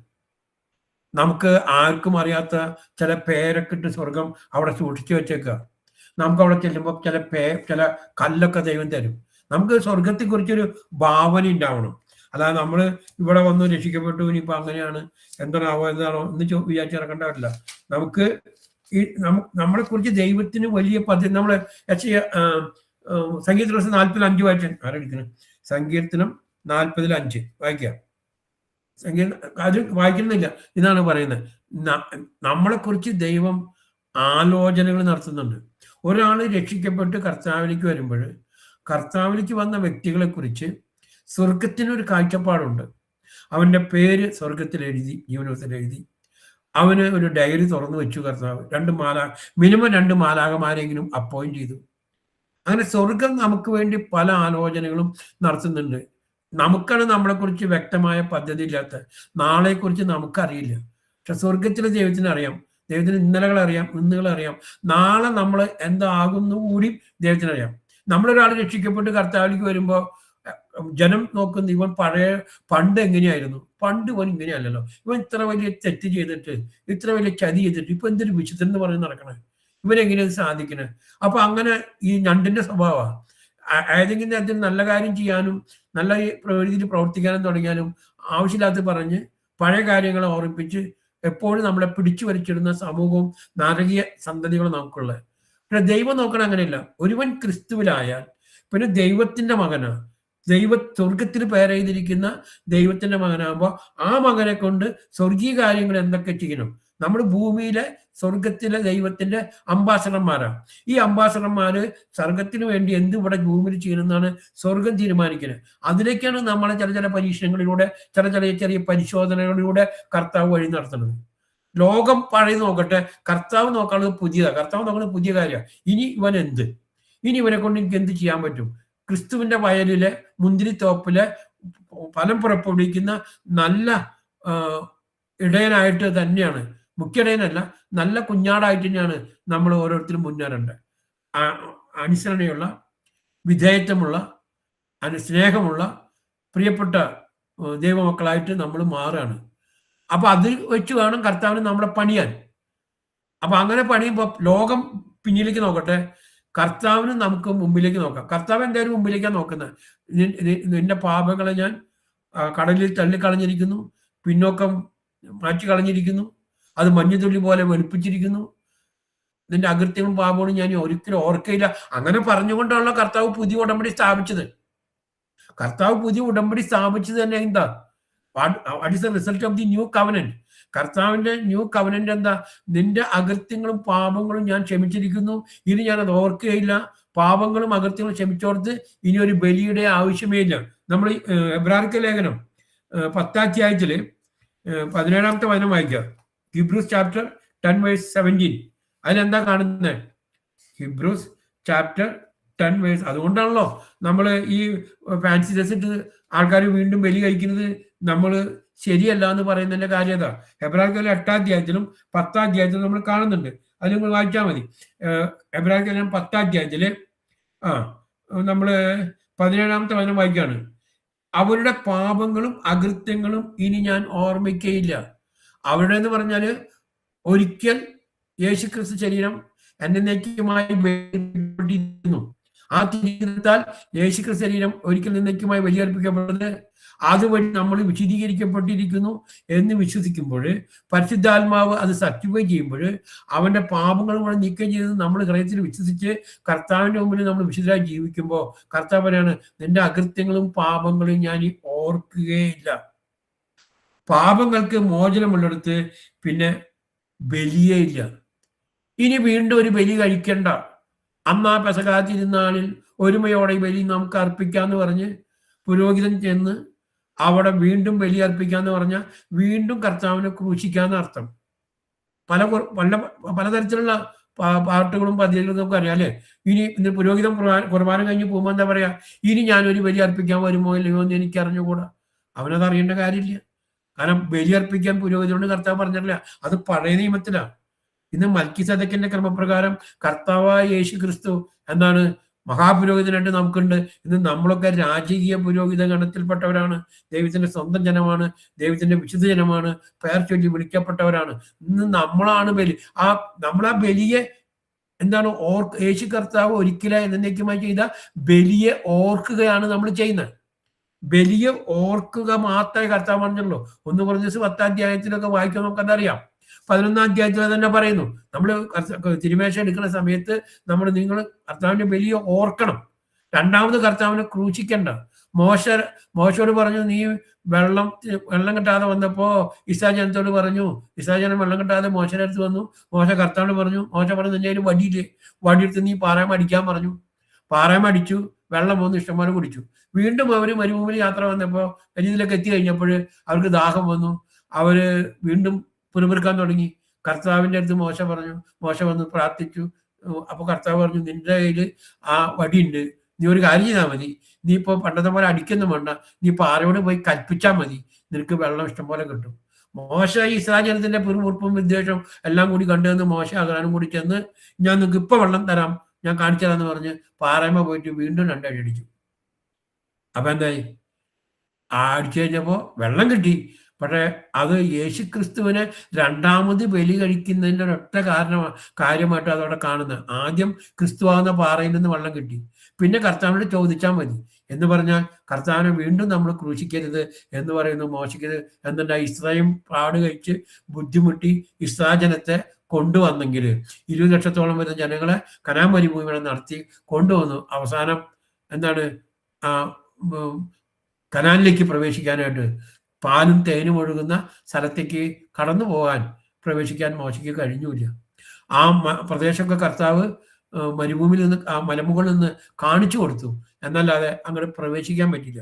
S2: നമുക്ക് ആർക്കും അറിയാത്ത ചില പേരൊക്കെ ഇട്ട് സ്വർഗം അവിടെ സൂക്ഷിച്ചു വെച്ചേക്കുക. നമുക്ക് അവിടെ ചെല്ലുമ്പോൾ ചില കല്ലൊക്കെ ദൈവം തരും. നമുക്ക് സ്വർഗത്തെ കുറിച്ചൊരു ഭാവന ഉണ്ടാവണം. അല്ലാതെ നമ്മൾ ഇവിടെ വന്ന് രക്ഷിക്കപ്പെട്ടു ഇനിയിപ്പോ അങ്ങനെയാണ് എന്താണാവോ എന്ന് വിചാരിച്ചിറക്കേണ്ട പറ്റില്ല. നമുക്ക് നമ്മളെ കുറിച്ച് ദൈവത്തിന് വലിയ പദ്ധതി. നമ്മള് സങ്കീർത്തനം 45 വായിച്ച ആരെടുക്കണം? സങ്കീർത്തനം 45 വായിക്കാം. അത് വായിക്കുന്നില്ല, ഇതാണ് പറയുന്നത്. നമ്മളെ കുറിച്ച് ദൈവം ആലോചനകൾ നടത്തുന്നുണ്ട്. ഒരാൾ രക്ഷിക്കപ്പെട്ട് കർത്താവിലേക്ക് വരുമ്പോൾ കർത്താവിലേക്ക് വന്ന വ്യക്തികളെ കുറിച്ച് സ്വർഗത്തിനൊരു കാഴ്ചപ്പാടുണ്ട്. അവന്റെ പേര് സ്വർഗത്തിൽ എഴുതി, ജീവനത്തിൽ എഴുതി. അവന് ഒരു ഡയറി തുറന്നു വെച്ചു കർത്താവ്. മിനിമം 2 മാലാഖമാരെങ്കിലും അപ്പോയിന്റ് ചെയ്തു. അങ്ങനെ സ്വർഗം നമുക്ക് വേണ്ടി പല ആലോചനകളും നടത്തുന്നുണ്ട്. നമുക്കാണ് നമ്മളെക്കുറിച്ച് വ്യക്തമായ പദ്ധതി ഇല്ലാത്ത, നാളെക്കുറിച്ച് നമുക്കറിയില്ല. പക്ഷെ സ്വർഗത്തിലെ ദൈവത്തിന് അറിയാം. ദൈവത്തിന് ഇന്നലകൾ അറിയാം, ഇന്നുകൾ അറിയാം, നാളെ നമ്മൾ എന്താകുന്നു കൂടി ദൈവത്തിന് അറിയാം. നമ്മളൊരാൾ രക്ഷിക്കപ്പെട്ട് കർത്താവിലേക്ക് വരുമ്പോൾ ജനം നോക്കുന്നു, ഇവൻ പണ്ട് എങ്ങനെയായിരുന്നു, പണ്ട് ഇവൻ ഇങ്ങനെയല്ലല്ലോ, ഇവൻ ഇത്ര വലിയ തെറ്റ് ചെയ്തിട്ട്, ഇത്ര വലിയ ചതി ചെയ്തിട്ട് ഇപ്പൊ എന്തൊരു വിശുദ്ധൻ എന്ന് പറഞ്ഞ് നടക്കണേ, ഇവനെങ്ങനെയത് സാധിക്കണേ. അപ്പൊ അങ്ങനെ ഈ ഞണ്ടിന്റെ സ്വഭാവമാണ്. ഏതെങ്കിലും തരത്തിൽ നല്ല കാര്യം ചെയ്യാനും നല്ല രീതിയിൽ പ്രവർത്തിക്കാനും തുടങ്ങിയാലും ആവശ്യമില്ലാത്ത പറഞ്ഞ് പഴയ കാര്യങ്ങളെ ഓർമ്മിപ്പിച്ച് എപ്പോഴും നമ്മളെ പിടിച്ചു വലിച്ചിടുന്ന സമൂഹവും നാരകീയ സന്തതികളും നമുക്കുള്ളത്. പക്ഷെ ദൈവം നോക്കണം അങ്ങനെയല്ല. ഒരുവൻ ക്രിസ്തുവിലായാൽ പിന്നെ ദൈവത്തിന്റെ മകനാണ്. സ്വർഗത്തിന് പേരെഴുതിയിരിക്കുന്ന ദൈവത്തിന്റെ മകനാകുമ്പോൾ ആ മകനെ കൊണ്ട് സ്വർഗീയ കാര്യങ്ങൾ എന്തൊക്കെ ചെയ്യണം. നമ്മൾ ഭൂമിയിലെ സ്വർഗത്തിലെ ദൈവത്തിന്റെ അംബാസഡർമാരാണ്. ഈ അംബാസഡർമാര് സ്വർഗത്തിന് വേണ്ടി എന്ത് ഇവിടെ ഭൂമിയിൽ ചെയ്യണമെന്നാണ് സ്വർഗം തീരുമാനിക്കുന്നത്. അതിലേക്കാണ് നമ്മളെ ചില പരീക്ഷണങ്ങളിലൂടെ, ചെറിയ പരിശോധനകളിലൂടെ കർത്താവ് വഴി നടത്തുന്നത്. ലോകം പഴയത് നോക്കട്ടെ, കർത്താവ് നോക്കാനുള്ളത് പുതിയതാണ്. കർത്താവ് നോക്കുന്നത് പുതിയ കാര്യമാണ്. ഇനി ഇവനെ കൊണ്ട് എനിക്ക് എന്ത് ചെയ്യാൻ പറ്റും? ക്രിസ്തുവിന്റെ വയലിലെ മുന്തിരിത്തോപ്പിലെ ഫലം പുറപ്പെടുവിക്കുന്ന നല്ല ഇടയനായിട്ട് തന്നെയാണ്, മുഖ്യടയനല്ല, നല്ല കുഞ്ഞാടായിട്ട് തന്നെയാണ് നമ്മൾ ഓരോരുത്തരും മുന്നേറേണ്ടത്. അനുസരണയുള്ള, വിധേയത്വമുള്ള, സ്നേഹമുള്ള പ്രിയപ്പെട്ട ദൈവമക്കളായിട്ട് നമ്മൾ മാറുകയാണ്. അപ്പൊ അത് വെച്ച് വേണം കർത്താവിന് നമ്മളെ പണിയാൻ. അപ്പൊ അങ്ങനെ പണിയുമ്പോൾ ലോകം പിന്നിലേക്ക് നോക്കട്ടെ, കർത്താവിന് നമുക്ക് മുമ്പിലേക്ക് നോക്കാം. കർത്താവ് എന്തായാലും മുമ്പിലേക്കാണ് നോക്കുന്നത്. നിന്റെ പാപങ്ങളെ ഞാൻ കടലിൽ തള്ളിക്കളഞ്ഞിരിക്കുന്നു, പിന്നോക്കം മാറ്റി കളഞ്ഞിരിക്കുന്നു, അത് മഞ്ഞുതുള്ളി പോലെ വെളുപ്പിച്ചിരിക്കുന്നു, നിന്റെ അകൃത്യങ്ങളും പാപങ്ങളും ഞാൻ ഒരിക്കലും ഓർക്കയില്ല. അങ്ങനെ പറഞ്ഞുകൊണ്ടാണല്ലോ കർത്താവ് പുതിയ ഉടമ്പടി സ്ഥാപിച്ചത്. തന്നെ എന്താ? What is the result of the new covenant? കർത്താവിന്റെ ന്യൂ കവനന്റ് എന്താ? നിന്റെ അകൃത്യങ്ങളും പാപങ്ങളും ഞാൻ ക്ഷമിച്ചിരിക്കുന്നു, ഇനി ഞാൻ അത് ഓർക്കുകയില്ല. പാപങ്ങളും അകൃത്യങ്ങളും ക്ഷമിച്ചോർത്ത് ഇനി ഒരു ബലിയുടെ ആവശ്യമേ ഇല്ല. നമ്മൾ എബ്രായർക്ക് ലേഖനം 10ാം അധ്യായത്തില് 17ാമത്തെ വചനം വായിക്കുക. Hebrews chapter 10:17. അതിലെന്താ കാണുന്നത്? Hebrews chapter 10. അതുകൊണ്ടാണല്ലോ നമ്മൾ ഈ ഫാൻസി ഡ്രസ് ഇട്ട് ആൾക്കാർ വീണ്ടും ബലി കഴിക്കുന്നത് നമ്മൾ ശരിയല്ല എന്ന് പറയുന്നതിന്റെ കാര്യത എബ്രായർക്ക് 8ാം അധ്യായത്തിലും 10ാം അധ്യായത്തിലും നമ്മൾ കാണുന്നുണ്ട്. അത് നിങ്ങൾ വായിച്ചാൽ മതി. എബ്രായർക്ക് 10ാം അധ്യായത്തില് നമ്മള് 17ാമത്തെ വചനം വായിക്കാണ്. അവരുടെ പാപങ്ങളും അകൃത്യങ്ങളും ഇനി ഞാൻ ഓർമ്മിക്കയില്ല. അവരുടെ എന്ന് പറഞ്ഞാല് ഒരിക്കൽ യേശുക്രിസ്തു ശരീരം എന്നേക്കുമായി ബലിയർപ്പിക്കപ്പെട്ടിരുന്നു. ആ തീരുത്താൽ യേശുക്രിസ്തു ശരീരം ഒരിക്കൽ എന്നേക്കുമായി ബലിയർപ്പിക്കപ്പെടുന്നത് അതുവഴി നമ്മൾ വിശദീകരിക്കപ്പെട്ടിരിക്കുന്നു എന്ന് വിശ്വസിക്കുമ്പോൾ, പരിശുദ്ധാത്മാവ് അത് സർട്ടിഫൈ ചെയ്യുമ്പോൾ, അവന്റെ പാപങ്ങളും കൂടെ നീക്കം ചെയ്ത് നമ്മൾ ഹൃദയത്തിൽ വിശ്വസിച്ച് കർത്താവിന്റെ മുമ്പിൽ നമ്മൾ വിശുദ്ധരായി ജീവിക്കുമ്പോൾ കർത്താവ് പറയാണ്, നിന്റെ അകൃത്യങ്ങളും പാപങ്ങളും ഞാൻ ഓർക്കുകയില്ല. പാപങ്ങൾക്ക് മോചനമുള്ളിടത്ത് പിന്നെ ബലിയേ ഇല്ല. ഇനി വീണ്ടും ഒരു ബലി കഴിക്കണ്ട, അന്ന് ആ പെസഹാ തിരുനാളിൽ ഒരുമയോടെ ഈ ബലി നമുക്ക് അർപ്പിക്കാന്ന് പറഞ്ഞ് പുരോഹിതൻ ചെന്ന് അവിടെ വീണ്ടും ബലി അർപ്പിക്കാന്ന് പറഞ്ഞാൽ വീണ്ടും കർത്താവിനെ ക്രൂശിക്കാന്ന് അർത്ഥം. പലതരത്തിലുള്ള പാട്ടുകളും പദ്ധതികളും നമുക്ക് അറിയാം അല്ലേ. ഇനി പുരോഹിതൻ കുർബാന കഴിഞ്ഞ് പോകുമ്പോൾ എന്താ പറയാ, ഇനി ഞാനൊരു ബലി അർപ്പിക്കാൻ വരുമോ ഇല്ലയോ എന്ന് എനിക്ക് അറിഞ്ഞുകൂടാ. അവനത് അറിയേണ്ട കാര്യമില്ല. കാരണം ബലി അർപ്പിക്കാൻ പുരോഹിതനോട് കർത്താവ് പറഞ്ഞിട്ടില്ല, അത് പഴയ നിയമത്തിലാണ്. ഇന്ന് മൽക്കിസേദക്കിന്റെ ക്രമപ്രകാരം കർത്താവായ യേശു ക്രിസ്തു എന്താണ് മഹാപുരോഹിതനായിട്ട് നമുക്കുണ്ട്. ഇന്ന് നമ്മളൊക്കെ രാജകീയ പുരോഹിത ഗണത്തിൽപ്പെട്ടവരാണ്. ദൈവത്തിന്റെ സ്വന്തം ജനമാണ്, ദൈവത്തിന്റെ വിശുദ്ധ ജനമാണ്, പേർ ചൊല്ലി വിളിക്കപ്പെട്ടവരാണ്. ഇന്ന് നമ്മളാണ് ബലി. നമ്മളാ ബലിയെ എന്താണ് യേശു കർത്താവ് ഒരിക്കലും എന്നേക്കുമായി ചെയ്ത ബലിയെ ഓർക്കുകയാണ് നമ്മൾ ചെയ്യുന്നത്. ബലിയെ ഓർക്കുക മാത്രമേ കർത്താവ് പറഞ്ഞുള്ളൂ. 1 Corinthians 10 അധ്യായത്തിലൊക്കെ വായിക്കാൻ നമുക്കതറിയാം. 11 അധ്യായത്തിൽ തന്നെ പറയുന്നു, നമ്മൾ തിരുമേശ എടുക്കുന്ന സമയത്ത് നിങ്ങൾ കർത്താവിന്റെ ബലിയെ ഓർക്കണം. രണ്ടാമത് കർത്താവിനെ ക്രൂശിക്കണ്ട. മോശയോട് പറഞ്ഞു, നീ വെള്ളം കിട്ടാതെ വന്നപ്പോ ഇസ്രായേൽ പറഞ്ഞു, ഇസ്രായേൽ വെള്ളം കിട്ടാതെ മോശയുടെ അടുത്ത് വന്നു. മോശ കർത്താവിനോട് പറഞ്ഞു, മോശ പറഞ്ഞു, നിന്റെ വടിയെടുത്ത് നീ പാറയം അടിക്കാൻ പറഞ്ഞു. പാറയം അടിച്ചു, വെള്ളം വന്നു, ഇഷ്ടംപോലെ കുടിച്ചു. വീണ്ടും അവര് മരുഭൂമിയിൽ യാത്ര വന്നപ്പോ വലിയതിലൊക്കെ എത്തി കഴിഞ്ഞപ്പോൾ അവർക്ക് ദാഹം വന്നു. അവര് വീണ്ടും പുറപ്പെടുക്കാൻ തുടങ്ങി. കർത്താവിന്റെ അടുത്ത് മോശ വന്ന് പ്രാർത്ഥിച്ചു. അപ്പൊ കർത്താവ് പറഞ്ഞു, നിന്റെ കയ്യിൽ ആ വടിയുണ്ട്, നീ ഒരു കാര്യം ചെയ്താൽ മതി, നീ ഇപ്പൊ പണ്ടത്തെ പോലെ അടിക്കൊന്നും വേണ്ട, നീ പാറയോട് പോയി കൽപ്പിച്ചാൽ മതി, നിനക്ക് വെള്ളം ഇഷ്ടം പോലെ കിട്ടും. മോശ ഇസ്രായേൽ ജനത്തിന്റെ പിറുമുറുപ്പും വിദ്വേഷവും എല്ലാം കൂടി കണ്ടുവന്ന് മോശ അകലാനും കൂടി ചെന്ന്, ഞാൻ നിങ്ങൾക്ക് ഇപ്പൊ വെള്ളം തരാം, ഞാൻ കാണിച്ചു തരാന്ന് പറഞ്ഞ് പാറയമ്മ പോയിട്ട് വീണ്ടും 2 അടി അടിച്ചു. അപ്പൊ എന്തായി? അടിച്ചു കഴിഞ്ഞപ്പോ വെള്ളം കിട്ടി. പക്ഷെ അത് യേശുക്രിസ്തുവിനെ രണ്ടാമത് ബലി കഴിക്കുന്നതിൻ്റെ ഒരൊറ്റ കാര്യമായിട്ട് അതവിടെ കാണുന്നത്. ആദ്യം ക്രിസ്തുവാകുന്ന പാറയിൽ നിന്ന് വെള്ളം കിട്ടി, പിന്നെ കർത്താവിനോട് ചോദിച്ചാൽ മതി എന്ന് പറഞ്ഞാൽ കർത്താവിനെ വീണ്ടും നമ്മൾ ക്രൂശിക്കരുത് എന്ന് പറയുന്നു. മോശിക്കരുത് എന്നിട്ട് ഇസ്രായേൽ പാട് കഴിച്ച് ബുദ്ധിമുട്ടി ഇസ്രായേൽ ജനത്തെ കൊണ്ടുവന്നെങ്കിൽ 20 ലക്ഷത്തോളം വരുന്ന ജനങ്ങളെ കനാൻ മരുഭൂമികളെ നടത്തി കൊണ്ടുവന്നു. അവസാനം എന്താണ് കനാനിലേക്ക് പ്രവേശിക്കാനായിട്ട് പാലും തേനും ഒഴുകുന്ന സ്ഥലത്തേക്ക് കടന്നു പോകാൻ പ്രവേശിക്കാൻ മോശയ്ക്ക് കഴിഞ്ഞില്ല. ആ പ്രദേശമൊക്കെ കർത്താവ് മരുഭൂമിയിൽ നിന്ന് ആ മലമുകളിൽ നിന്ന് കാണിച്ചു കൊടുത്തു, എന്നല്ലാതെ അങ്ങോട്ട് പ്രവേശിക്കാൻ പറ്റില്ല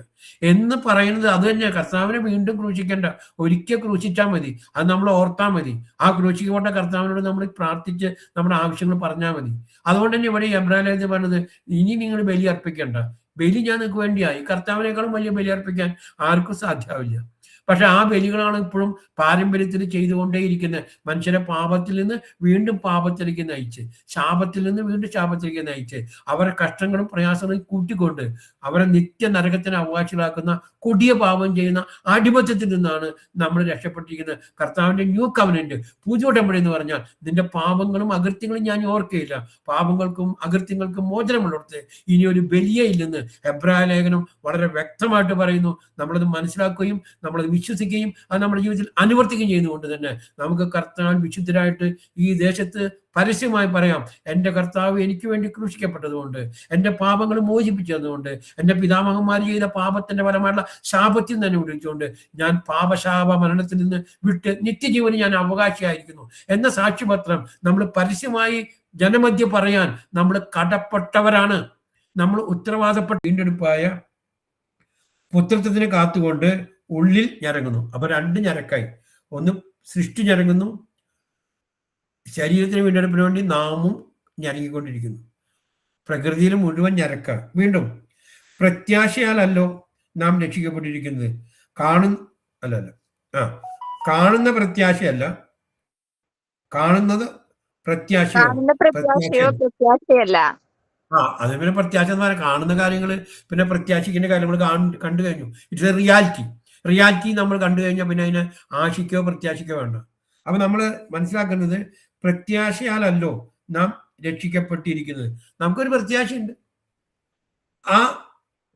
S2: എന്ന് പറയുന്നത് അത് തന്നെ. കർത്താവിനെ വീണ്ടും ക്രൂശിക്കേണ്ട, ഒരിക്കൽ ക്രൂശിച്ചാൽ മതി, അത് നമ്മൾ ഓർത്താൽ മതി. ആ ക്രൂശിക്കപ്പെട്ട കർത്താവിനോട് നമ്മൾ പ്രാർത്ഥിച്ച് നമ്മുടെ ആവശ്യങ്ങൾ പറഞ്ഞാൽ മതി. അതുകൊണ്ട് തന്നെ ഇവിടെ എബ്രായത്തിൽ പറഞ്ഞത്, ഇനി നിങ്ങൾ ബലി അർപ്പിക്കേണ്ട, ബലി ഞാൻ നിങ്ങൾക്ക് വേണ്ടിയായി. കർത്താവിനേക്കാളും വലിയ ബലി അർപ്പിക്കാൻ ആർക്കും സാധ്യമാവില്ല. പക്ഷെ ആ ബലികളാണ് ഇപ്പോഴും പാരമ്പര്യത്തിൽ ചെയ്തുകൊണ്ടേയിരിക്കുന്നത്. മനുഷ്യരെ പാപത്തിൽ നിന്ന് വീണ്ടും പാപത്തിലേക്ക് നയിച്ച്, ശാപത്തിൽ നിന്ന് വീണ്ടും ശാപത്തിലേക്ക് നയിച്ച്, അവരെ കഷ്ടങ്ങളും പ്രയാസങ്ങളും കൂട്ടിക്കൊണ്ട് അവരെ നിത്യ നരകത്തിന് അവകാശികളാക്കുന്ന കൊടിയ പാപം ചെയ്യുന്ന ആധിപത്യത്തിൽ നിന്നാണ് നമ്മൾ രക്ഷപ്പെട്ടിരിക്കുന്നത്. കർത്താവിന്റെ ന്യൂ കവനന്റ്, പുതിയ ഉടമ്പടി എന്ന് പറഞ്ഞാൽ നിന്റെ പാപങ്ങളും അകൃത്യങ്ങളും ഞാൻ ഓർക്കയില്ല. പാപങ്ങൾക്കും അകൃത്യങ്ങൾക്കും മോചനമുള്ളിടത്ത് ഇനി ഒരു ബലിയേ ഇല്ലെന്ന് എബ്രായ ലേഖനം വളരെ വ്യക്തമായിട്ട് പറയുന്നു. നമ്മളത് മനസ്സിലാക്കുകയും നമ്മളത് വിശ്വസിക്കുകയും അത് നമ്മുടെ ജീവിതത്തിൽ അനുവർത്തിക്കുകയും ചെയ്യുന്നതുകൊണ്ട് തന്നെ നമുക്ക് കർത്താവ് വിശുദ്ധരായിട്ട് ഈ ദേശത്ത് പരസ്യമായി പറയാം, എൻ്റെ കർത്താവ് എനിക്ക് വേണ്ടി ക്രൂശിക്കപ്പെട്ടതുകൊണ്ട്, എൻ്റെ പാപങ്ങൾ മോചിപ്പിച്ചതുകൊണ്ട്, എൻ്റെ പിതാമഹന്മാർ ചെയ്ത പാപത്തിന്റെ ഫലമായിട്ടുള്ള ശാപത്തിൽ തന്നെ വിളിച്ചുകൊണ്ട് ഞാൻ പാപശാപ മരണത്തിൽ നിന്ന് വിട്ട് നിത്യജീവന് ഞാൻ അവകാശിയായിരിക്കുന്നു എന്ന സാക്ഷ്യപത്രം നമ്മൾ പരസ്യമായി ജനമധ്യ പറയാൻ നമ്മൾ കടപ്പെട്ടവരാണ്. നമ്മൾ ഉത്തരവാദപ്പെട്ട വീണ്ടെടുപ്പായ പുത്രത്വത്തിന് കാത്തുകൊണ്ട് ഉള്ളിൽ ഞരങ്ങുന്നു. അപ്പൊ 2 ഞരക്കായി. ഒന്ന് സൃഷ്ടി ഞരങ്ങുന്നു, ശരീരത്തിന് വീണ്ടെടുപ്പിന് വേണ്ടി നാമും ഞരങ്ങിക്കൊണ്ടിരിക്കുന്നു. പ്രകൃതിയിൽ മുഴുവൻ ഞരക്ക. വീണ്ടും പ്രത്യാശയാലല്ലോ നാം രക്ഷിക്കപ്പെട്ടിരിക്കുന്നത്. കാണുന്ന പ്രത്യാശയല്ല, കാണുന്നത് പ്രത്യാശയോ
S3: പ്രത്യാശയല്ല.
S2: അത് പിന്നെ പ്രത്യാശ എന്ന് പറയാൻ കാണുന്ന കാര്യങ്ങൾ, പിന്നെ പ്രത്യാശിക്കുന്ന കാര്യങ്ങൾ കണ്ടു കഴിഞ്ഞു. ഇറ്റ്സ് എ റിയാലിറ്റി നമ്മൾ കണ്ടു കഴിഞ്ഞാൽ പിന്നെ അതിനെ ആശിക്കോ പ്രത്യാശിക്കോ വേണ്ട. അപ്പൊ നമ്മൾ മനസ്സിലാക്കുന്നത് പ്രത്യാശയാലല്ലോ നാം രക്ഷിക്കപ്പെട്ടിരിക്കുന്നത്. നമുക്കൊരു പ്രത്യാശയുണ്ട്. ആ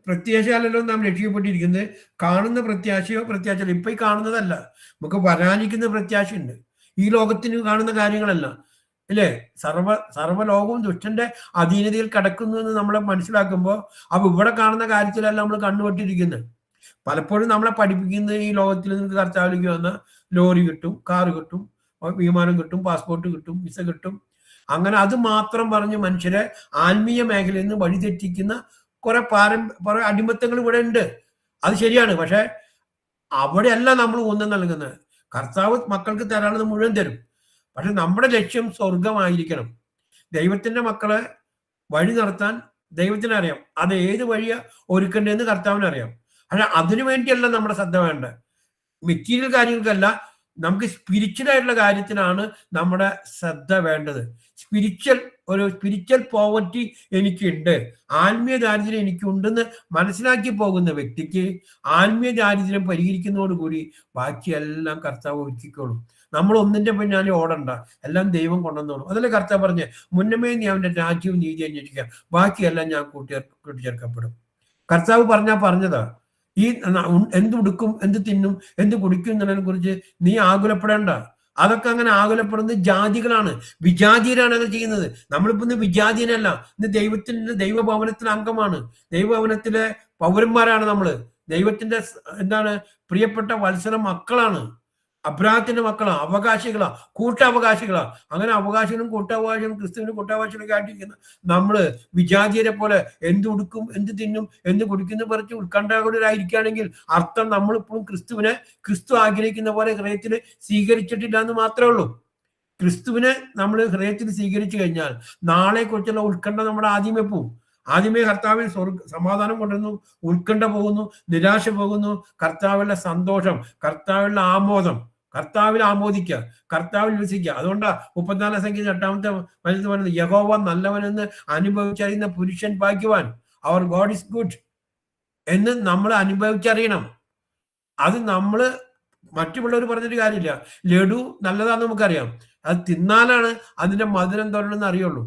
S2: പ്രത്യാശയാലല്ലോ നാം രക്ഷിക്കപ്പെട്ടിരിക്കുന്നത്. കാണുന്ന പ്രത്യാശയോ പ്രത്യാശയോ ഇപ്പൊ ഈ കാണുന്നതല്ല, നമുക്ക് വരാനിരിക്കുന്ന പ്രത്യാശയുണ്ട്. ഈ ലോകത്തിന് കാണുന്ന കാര്യങ്ങളല്ല, അല്ലേ? സർവ്വലോകവും ദുഷ്ടന്റെ അധീനതയിൽ കിടക്കുന്നു എന്ന് നമ്മളെ മനസ്സിലാക്കുമ്പോൾ അപ്പൊ ഇവിടെ കാണുന്ന കാര്യത്തിലല്ല നമ്മൾ കണ്ണുപെട്ടിരിക്കുന്നത്. പലപ്പോഴും നമ്മളെ പഠിപ്പിക്കുന്നത് ഈ ലോകത്തിൽ നിങ്ങൾക്ക് കർത്താവിലേക്ക് വന്ന ലോറി കിട്ടും, കാറ് കിട്ടും, വിമാനം കിട്ടും, പാസ്പോർട്ട് കിട്ടും, വിസ കിട്ടും, അങ്ങനെ അത് മാത്രം പറഞ്ഞ് മനുഷ്യരെ ആത്മീയ മേഖലയിൽ നിന്ന് വഴിതെറ്റിക്കുന്ന കുറെ അടിമത്തങ്ങൾ ഇവിടെ ഉണ്ട്. അത് ശരിയാണ്. പക്ഷെ അവിടെയല്ല നമ്മൾ ഊന്നൽ നൽകുന്നത്. കർത്താവ് മക്കൾക്ക് തരാനുള്ളത് മുഴുവൻ തരും. പക്ഷെ നമ്മുടെ ലക്ഷ്യം സ്വർഗമായിരിക്കണം. ദൈവത്തിന്റെ മക്കളെ വഴി നടത്താൻ ദൈവത്തിനറിയാം. അത് ഏത് വഴിയാ ഒരുക്കേണ്ടതെന്ന് കർത്താവിനറിയാം. പക്ഷെ അതിനു വേണ്ടിയല്ല നമ്മുടെ ശ്രദ്ധ വേണ്ടത്. മെറ്റീരിയൽ കാര്യങ്ങൾക്കല്ല, നമുക്ക് സ്പിരിച്വൽ ആയിട്ടുള്ള കാര്യത്തിനാണ് നമ്മുടെ ശ്രദ്ധ വേണ്ടത്. സ്പിരിച്വൽ പോവർട്ടി എനിക്കുണ്ട്, ആത്മീയ ദാരിദ്ര്യം എനിക്കുണ്ടെന്ന് മനസ്സിലാക്കി പോകുന്ന വ്യക്തിക്ക് ആത്മീയ ദാരിദ്ര്യം പരിഹരിക്കുന്നതോടുകൂടി ബാക്കിയെല്ലാം കർത്താവ് ഒരുക്കിക്കോളും. നമ്മൾ ഒന്നിന്റെ പിന്നാലെ ഓടണ്ട, എല്ലാം ദൈവം കൊണ്ടുവന്നോളും. അതല്ലേ കർത്താവ് പറഞ്ഞ്, മുന്നമേ നീ അവന്റെ രാജ്യവും നീതി അന്വേഷിക്കുക, ബാക്കിയെല്ലാം ഞാൻ കൂട്ടിച്ചേർക്കപ്പെടും. കർത്താവ് പറഞ്ഞതാ. ഈ എന്തുടുക്കും, എന്ത് തിന്നും, എന്ത് കുടിക്കും എന്നതിനെ കുറിച്ച് നീ ആകുലപ്പെടേണ്ട. അതൊക്കെ അങ്ങനെ ആകുലപ്പെടുന്നത് ജാതികളാണ്, വിജാതീയരാണ് അങ്ങനെ ചെയ്യുന്നത്. നമ്മളിപ്പോ ഇന്ന് വിജാതീയനല്ല, ഇന്ന് ദൈവഭവനത്തിലെ അംഗമാണ്, ദൈവഭവനത്തിലെ പൗരന്മാരാണ് നമ്മള്. ദൈവത്തിന്റെ പ്രിയപ്പെട്ട വത്സര മക്കളാണ്, അബ്രാഹത്തിന്റെ മക്കളാണ്, അവകാശികളാ, കൂട്ടവകാശികളാ. അങ്ങനെ അവകാശികളും കൂട്ടവകാശികളും ക്രിസ്തുവിന്റെ കൂട്ടവകാശികളൊക്കെ ആയിട്ടിരിക്കുന്ന നമ്മള് വിജാതീയരെ പോലെ എന്തുടുക്കും, എന്ത് തിന്നും, എന്ത് കുടിക്കുന്നു പറിച്ച് ഉത്കണ്ഠാകുലരായിരിക്കുകയാണെങ്കിൽ അർത്ഥം നമ്മളിപ്പോഴും ക്രിസ്തു ആഗ്രഹിക്കുന്ന പോലെ ഹൃദയത്തിൽ സ്വീകരിച്ചിട്ടില്ല എന്ന് മാത്രമേ ഉള്ളൂ. ക്രിസ്തുവിനെ നമ്മൾ ഹൃദയത്തിൽ സ്വീകരിച്ചു കഴിഞ്ഞാൽ നാളെ കുറിച്ചുള്ള ഉത്കണ്ഠ നമ്മുടെ ആദ്യമേ പോവും. ആദ്യമേ കർത്താവിൽ സമാധാനം കൊണ്ടുവരുന്നു, ഉത്കണ്ഠ പോകുന്നു, നിരാശ പോകുന്നു. കർത്താവിലെ സന്തോഷം, കർത്താവിലെ ആമോദം, കർത്താവിൽ ആമോദിക്കുക, കർത്താവിൽ വിശ്വസിക്കുക. അതുകൊണ്ടാ 34 സംഖ്യ 8-ാമത്തെ വചനത്തിൽ പറയുന്നത്, യഹോവ നല്ലവനെന്ന് അനുഭവിച്ചറിയുന്ന പുരുഷൻ ഭാഗ്യവാൻ. അവർ ഗോഡ് ഇസ് ഗുഡ് എന്ന് നമ്മൾ അനുഭവിച്ചറിയണം. അത് നമ്മള് മറ്റുള്ളവർ പറഞ്ഞിട്ട് കാര്യമില്ല. ലഡു നല്ലതാന്ന് നമുക്കറിയാം, അത് തിന്നാലാണ് അതിന്റെ മധുരം തോന്നണമെന്ന് അറിയുള്ളൂ.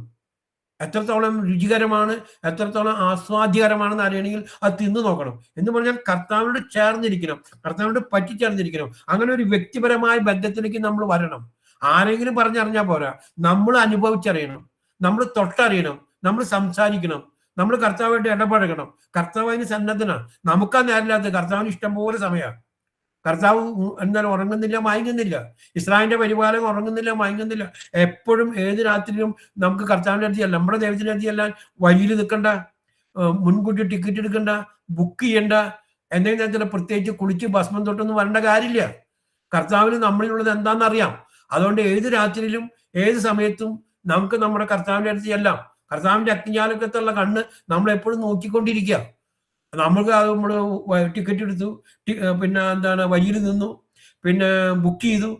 S2: എത്രത്തോളം രുചികരമാണ്, എത്രത്തോളം ആസ്വാദ്യകരമാണെന്ന് അറിയണമെങ്കിൽ അത് തിന്നു നോക്കണം. എന്ന് പറഞ്ഞാൽ കർത്താവിനോട് ചേർന്നിരിക്കണം, കർത്താവിനോട് പറ്റിച്ചേർന്നിരിക്കണം. അങ്ങനെ ഒരു വ്യക്തിപരമായ ബന്ധത്തിലേക്ക് നമ്മൾ വരണം. ആരെങ്കിലും പറഞ്ഞറിഞ്ഞാൽ പോരാ, നമ്മൾ അനുഭവിച്ചറിയണം, നമ്മൾ തൊട്ടറിയണം, നമ്മൾ സംസാരിക്കണം, നമ്മൾ കർത്താവായിട്ട് ഇടപഴകണം. കർത്താവ് അതിന് സന്നദ്ധനാണ്. നമുക്കാ നേരില്ലാത്ത, കർത്താവിന് ഇഷ്ടംപോലെ സമയമാണ്. കർത്താവ് എന്നാൽ ഉറങ്ങുന്നില്ല, മയങ്ങുന്നില്ല. ഇസ്രായേലിന്റെ പരിപാലനം ഉറങ്ങുന്നില്ല, മയങ്ങുന്നില്ല. എപ്പോഴും ഏത് രാത്രിയിലും നമുക്ക് കർത്താവിന്റെ അടുത്ത് ചെല്ലാം, നമ്മുടെ ദൈവത്തിന്റെ അടുത്ത് ചെല്ലാൻ വഴിയിൽ നിൽക്കണ്ട, മുൻകൂട്ടി ടിക്കറ്റ് എടുക്കണ്ട, ബുക്ക് ചെയ്യണ്ട, എന്തെങ്കിലും തരത്തില് പ്രത്യേകിച്ച് കുളിച്ച് ഭസ്മം തൊട്ടൊന്നും വരേണ്ട കാര്യമില്ല. കർത്താവിന് നമ്മളിലുള്ളത് എന്താണെന്നറിയാം. അതുകൊണ്ട് ഏത് രാത്രിയിലും ഏത് സമയത്തും നമുക്ക് നമ്മുടെ കർത്താവിന്റെ അടുത്ത് ചെല്ലാം. കർത്താവിന്റെ അഗ്നിജാലകത്തുള്ള കണ്ണ് നമ്മൾ എപ്പോഴും നോക്കിക്കൊണ്ടിരിക്കുക. നമുക്ക് അത് നമ്മൾ ടിക്കറ്റ് എടുത്തു, പിന്നെ വഴിയിൽ നിന്നു, പിന്നെ ബുക്ക് ചെയ്തു,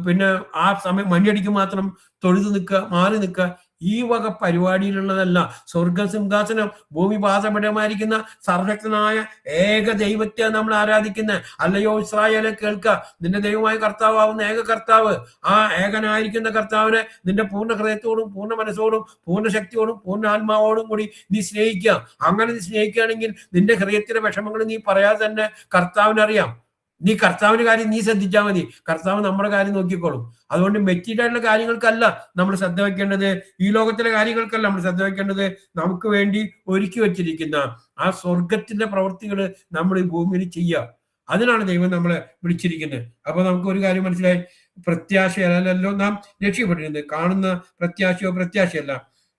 S2: പിന്നെ ആ സമയം മണിയടിക്ക് മാത്രം തൊഴുതു നിൽക്കുക, മാറി നിൽക്കുക. ഈ വക പരിപാടിയിലുള്ളതല്ല. സ്വർഗസിംഹാസനം ഭൂമി പാദപീഠമായിരിക്കുന്ന സർവശക്തനായ ഏക ദൈവത്തെ നമ്മൾ ആരാധിക്കുന്നത്. അല്ലയോ ഇസ്രായേലെ കേൾക്കുക, നിന്റെ ദൈവമായ കർത്താവാകുന്ന ഏക കർത്താവ്, ആ ഏകനായിരിക്കുന്ന കർത്താവിനെ നിന്റെ പൂർണ്ണ ഹൃദയത്തോടും പൂർണ്ണ മനസ്സോടും പൂർണ്ണ ശക്തിയോടും പൂർണ്ണ ആത്മാവോടും കൂടി നീ സ്നേഹിക്കുക. അങ്ങനെ നീ സ്നേഹിക്കുകയാണെങ്കിൽ നിന്റെ ഹൃദയത്തിലെ വിഷമങ്ങൾ നീ പറയാതെ തന്നെ കർത്താവിനറിയാം. നീ കർത്താവിന്റെ കാര്യം നീ ശ്രദ്ധിച്ചാൽ മതി, കർത്താവ് നമ്മുടെ കാര്യം നോക്കിക്കോളും. അതുകൊണ്ട് മെറ്റീരിയലായിട്ടുള്ള കാര്യങ്ങൾക്കല്ല നമ്മൾ ശ്രദ്ധ വെക്കേണ്ടത്, ഈ ലോകത്തിലെ കാര്യങ്ങൾക്കല്ല നമ്മൾ ശ്രദ്ധ വെക്കേണ്ടത്. നമുക്ക് വേണ്ടി ഒരുക്കി വെച്ചിരിക്കുന്ന ആ സ്വർഗത്തിന്റെ പ്രവൃത്തികൾ നമ്മൾ ഈ ഭൂമിയിൽ ചെയ്യുക. അതിനാണ് ദൈവം നമ്മളെ വിളിച്ചിരിക്കുന്നത്. അപ്പൊ നമുക്ക് ഒരു കാര്യം മനസ്സിലായി, പ്രത്യാശയല്ലോ നാം രക്ഷപ്പെട്ടിരുന്നത്. കാണുന്ന പ്രത്യാശയല്ല.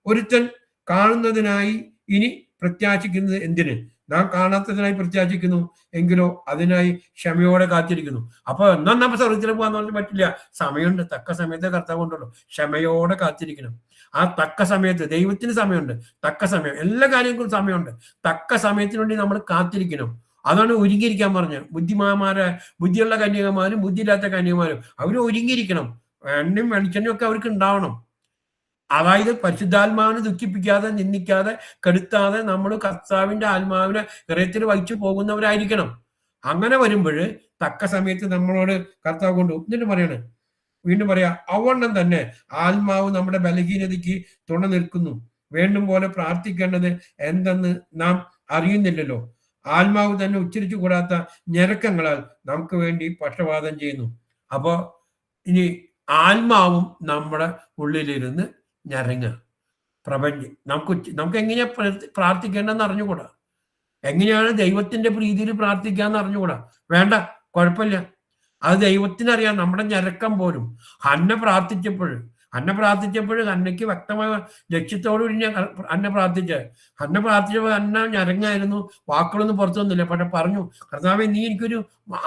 S2: ഒരുത്തൻ കാണുന്നതിനായി ഇനി പ്രത്യാശിക്കുന്നത് എന്തിന്? നാം കാണാത്തതിനായി പ്രത്യാശിക്കുന്നു, എങ്കിലോ അതിനായി ക്ഷമയോടെ കാത്തിരിക്കുന്നു. അപ്പൊ എന്നാ നമ്മൾ സ്വർഗത്തിലേക്ക് പോകാന്ന് പറഞ്ഞാൽ പറ്റില്ല. സമയമുണ്ട്, തക്ക സമയത്തെ കർത്താവ് കൊണ്ടുള്ളൂ. ക്ഷമയോടെ കാത്തിരിക്കണം. ആ തക്ക സമയത്ത് ദൈവത്തിന് സമയമുണ്ട്, തക്ക സമയം, എല്ലാ കാര്യങ്ങൾക്കും സമയമുണ്ട്. തക്ക സമയത്തിന് വേണ്ടി നമ്മൾ കാത്തിരിക്കണം. അതാണ് ഒരുങ്ങിയിരിക്കാൻ പറഞ്ഞത്. ബുദ്ധിയുള്ള കന്യകമാരും ബുദ്ധിയില്ലാത്ത കന്യകമാരും അവർ ഒരുങ്ങിയിരിക്കണം. എണ്ണയും വെളിച്ചെണ്ണയും ഒക്കെ അവർക്ക് ഉണ്ടാവണം. അതായത് പരിശുദ്ധാത്മാവിനെ ദുഃഖിപ്പിക്കാതെ, നിന്ദിക്കാതെ, കെടുത്താതെ നമ്മൾ കർത്താവിന്റെ ആത്മാവിനെ ഹൃദയത്തിൽ വഹിച്ചു പോകുന്നവരായിരിക്കണം. അങ്ങനെ വരുമ്പോൾ തക്ക സമയത്ത് നമ്മളോട് കർത്താവ് കൊണ്ടു. എന്നിട്ട് പറയണേ, വീണ്ടും പറയാ, അവണ്ണം തന്നെ ആത്മാവ് നമ്മുടെ ബലഹീനതയ്ക്ക് തുണ നിൽക്കുന്നു. വേണ്ടും പോലെ പ്രാർത്ഥിക്കേണ്ടത് എന്തെന്ന് നാം അറിയുന്നില്ലല്ലോ. ആത്മാവ് തന്നെ ഉച്ചരിച്ചു കൂടാത്ത ഞരക്കങ്ങളാൽ നമുക്ക് വേണ്ടി പക്ഷപാതം ചെയ്യുന്നു. അപ്പോ ഇനി ആത്മാവും നമ്മുടെ ഉള്ളിലിരുന്ന് ഞരങ്ങുക. പ്രപഞ്ചം നമുക്ക് എങ്ങനെയാ പ്രാർത്ഥിക്കേണ്ടെന്ന് അറിഞ്ഞുകൂടാ. എങ്ങനെയാണ് ദൈവത്തിന്റെ പ്രീതിയിൽ പ്രാർത്ഥിക്കാന്ന് അറിഞ്ഞുകൂടാ. വേണ്ട, കുഴപ്പമില്ല, അത് ദൈവത്തിനറിയാം. നമ്മുടെ ഞരക്കം പോലും ഹന്ന പ്രാർത്ഥിച്ചപ്പോൾ ഹന്നയ്ക്ക് വ്യക്തമായ ലക്ഷ്യത്തോടുകൂടി ഞാൻ ഹന്ന പ്രാർത്ഥിച്ചപ്പോൾ ഹന്ന ഞരങ്ങായിരുന്നു. വാക്കുകളൊന്നും പുറത്തു വന്നില്ല. പക്ഷെ പറഞ്ഞു, കർത്താവേ, നീ എനിക്കൊരു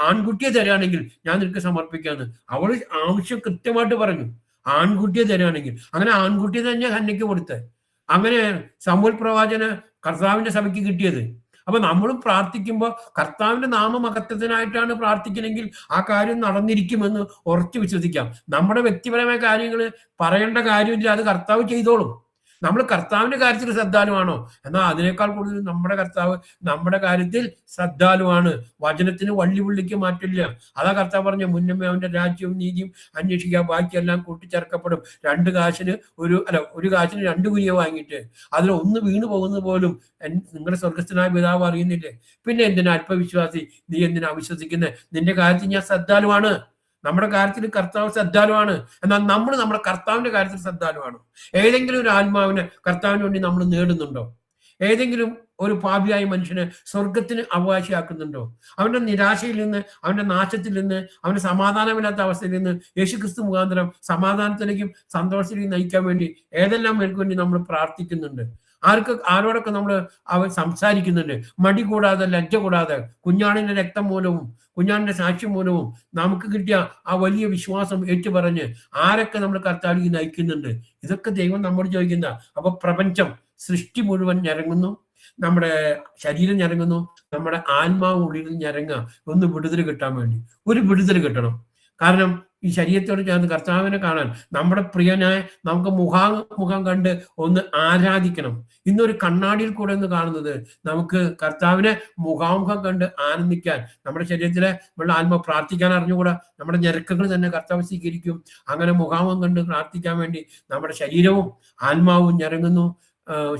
S2: ആൺകുട്ടിയെ തരാണെങ്കിൽ ഞാൻ നിനക്ക് സമർപ്പിക്കാന്ന്. അവള് ആവശ്യം കൃത്യമായിട്ട് പറഞ്ഞു, ആൺകുട്ടിയെ തരാണെങ്കിൽ. അങ്ങനെ ആൺകുട്ടിയെ തന്നെ ഹന്നയ്ക്ക് കൊടുത്തത്. അങ്ങനെ സമൂൽ പ്രവാചന കർത്താവിന്റെ സഭയ്ക്ക് കിട്ടിയത്. അപ്പൊ നമ്മളും പ്രാർത്ഥിക്കുമ്പോൾ കർത്താവിന്റെ നാമമഹത്വത്തിനായിട്ടാണ് പ്രാർത്ഥിക്കണമെങ്കിൽ ആ കാര്യം നടന്നിരിക്കുമെന്ന് ഉറച്ചു വിശ്വസിക്കാം. നമ്മുടെ വ്യക്തിപരമായ കാര്യങ്ങൾ പറയേണ്ട കാര്യമില്ല, അത് കർത്താവ് ചെയ്തോളും. നമ്മൾ കർത്താവിന്റെ കാര്യത്തിൽ ശ്രദ്ധാലുവാണോ? എന്നാൽ അതിനേക്കാൾ കൂടുതൽ നമ്മുടെ കർത്താവ് നമ്മുടെ കാര്യത്തിൽ ശ്രദ്ധാലുവാണ്. വചനത്തിന് വള്ളിപുള്ളിക്ക് മാറ്റില്ല. അതാ കർത്താവ് പറഞ്ഞ, മുന്നമേ അവന്റെ രാജ്യവും നീതിയും അന്വേഷിക്കുക, ബാക്കിയെല്ലാം കൂട്ടിച്ചേർക്കപ്പെടും. ഒരു കാശിന് 2 കുരിയ വാങ്ങിയിട്ട് അതിൽ ഒന്ന് വീണു പോകുന്നത് പോലും നിങ്ങളുടെ സ്വർഗസ്ഥനായ പിതാവ് അറിയുന്നില്ലേ? പിന്നെ എന്തിനാ അല്പവിശ്വാസി, നീ എന്തിനാ അവിശ്വസിക്കുന്നത്? നിന്റെ കാര്യത്തിൽ ഞാൻ ശ്രദ്ധാലുവാണ്. നമ്മുടെ കാര്യത്തിൽ കർത്താവ് ശ്രദ്ധാലുവാണ്. എന്നാൽ നമ്മൾ നമ്മുടെ കർത്താവിന്റെ കാര്യത്തിൽ ശ്രദ്ധാലുവാണ്. ഏതെങ്കിലും ഒരു ആത്മാവിനെ കർത്താവിന് വേണ്ടി നമ്മൾ നേടുന്നുണ്ടോ? ഏതെങ്കിലും ഒരു പാപിയായ മനുഷ്യനെ സ്വർഗത്തിന് അവകാശിയാക്കുന്നുണ്ടോ? അവന്റെ നിരാശയിൽ നിന്ന്, അവന്റെ നാശത്തിൽ നിന്ന്, അവന്റെ സമാധാനമില്ലാത്ത അവസ്ഥയിൽ നിന്ന് യേശുക്രിസ്തു മുഖാന്തരം സമാധാനത്തിലേക്കും സന്തോഷത്തിലേക്കും നയിക്കാൻ വേണ്ടി ഏതെല്ലാം പേർക്ക് വേണ്ടി നമ്മൾ പ്രാർത്ഥിക്കുന്നുണ്ട്? ആരോടൊക്കെ നമ്മൾ സംസാരിക്കുന്നുണ്ട്? മടി കൂടാതെ, ലജ്ജ കൂടാതെ, കുഞ്ഞാണിന്റെ രക്തം മൂലവും കുഞ്ഞാണിന്റെ സാക്ഷ്യം മൂലവും നമുക്ക് കിട്ടിയ ആ വലിയ വിശ്വാസം ഏറ്റുപറഞ്ഞ് ആരൊക്കെ നമ്മൾ കർത്താവിലേക്ക് നയിക്കുന്നുണ്ട്? ഇതൊക്കെ ദൈവം നമ്മോട് ചോദിക്കുന്ന. അപ്പൊ പ്രപഞ്ചം, സൃഷ്ടി മുഴുവൻ ഞരങ്ങുന്നു, നമ്മുടെ ശരീരം ഞരങ്ങുന്നു, നമ്മുടെ ആത്മാവ് ഉള്ളിൽ ഞരങ്ങുക. ഒന്ന് വിടുതൽ കിട്ടാൻ വേണ്ടി, ഒരു വിടുതൽ കിട്ടണം. കാരണം ഈ ശരീരത്തോട് ചേർന്ന് കർത്താവിനെ കാണാൻ, നമ്മുടെ പ്രിയനായ നമുക്ക് മുഖാമുഖം കണ്ട് ഒന്ന് ആരാധിക്കണം. ഇന്നൊരു കണ്ണാടിയിൽ കൂടെ ഒന്ന് കാണുന്നത് നമുക്ക് കർത്താവിനെ മുഖാമുഖം കണ്ട് ആനന്ദിക്കാൻ. നമ്മുടെ ശരീരത്തിലെ നമ്മുടെ ആത്മാവ് പ്രാർത്ഥിക്കാൻ അറിഞ്ഞുകൂടാ, നമ്മുടെ ഞരക്കങ്ങൾ തന്നെ കർത്താവ് സ്വീകരിക്കും. അങ്ങനെ മുഖാമുഖം കണ്ട് പ്രാർത്ഥിക്കാൻ വേണ്ടി നമ്മുടെ ശരീരവും ആത്മാവും ഞരങ്ങുന്നു.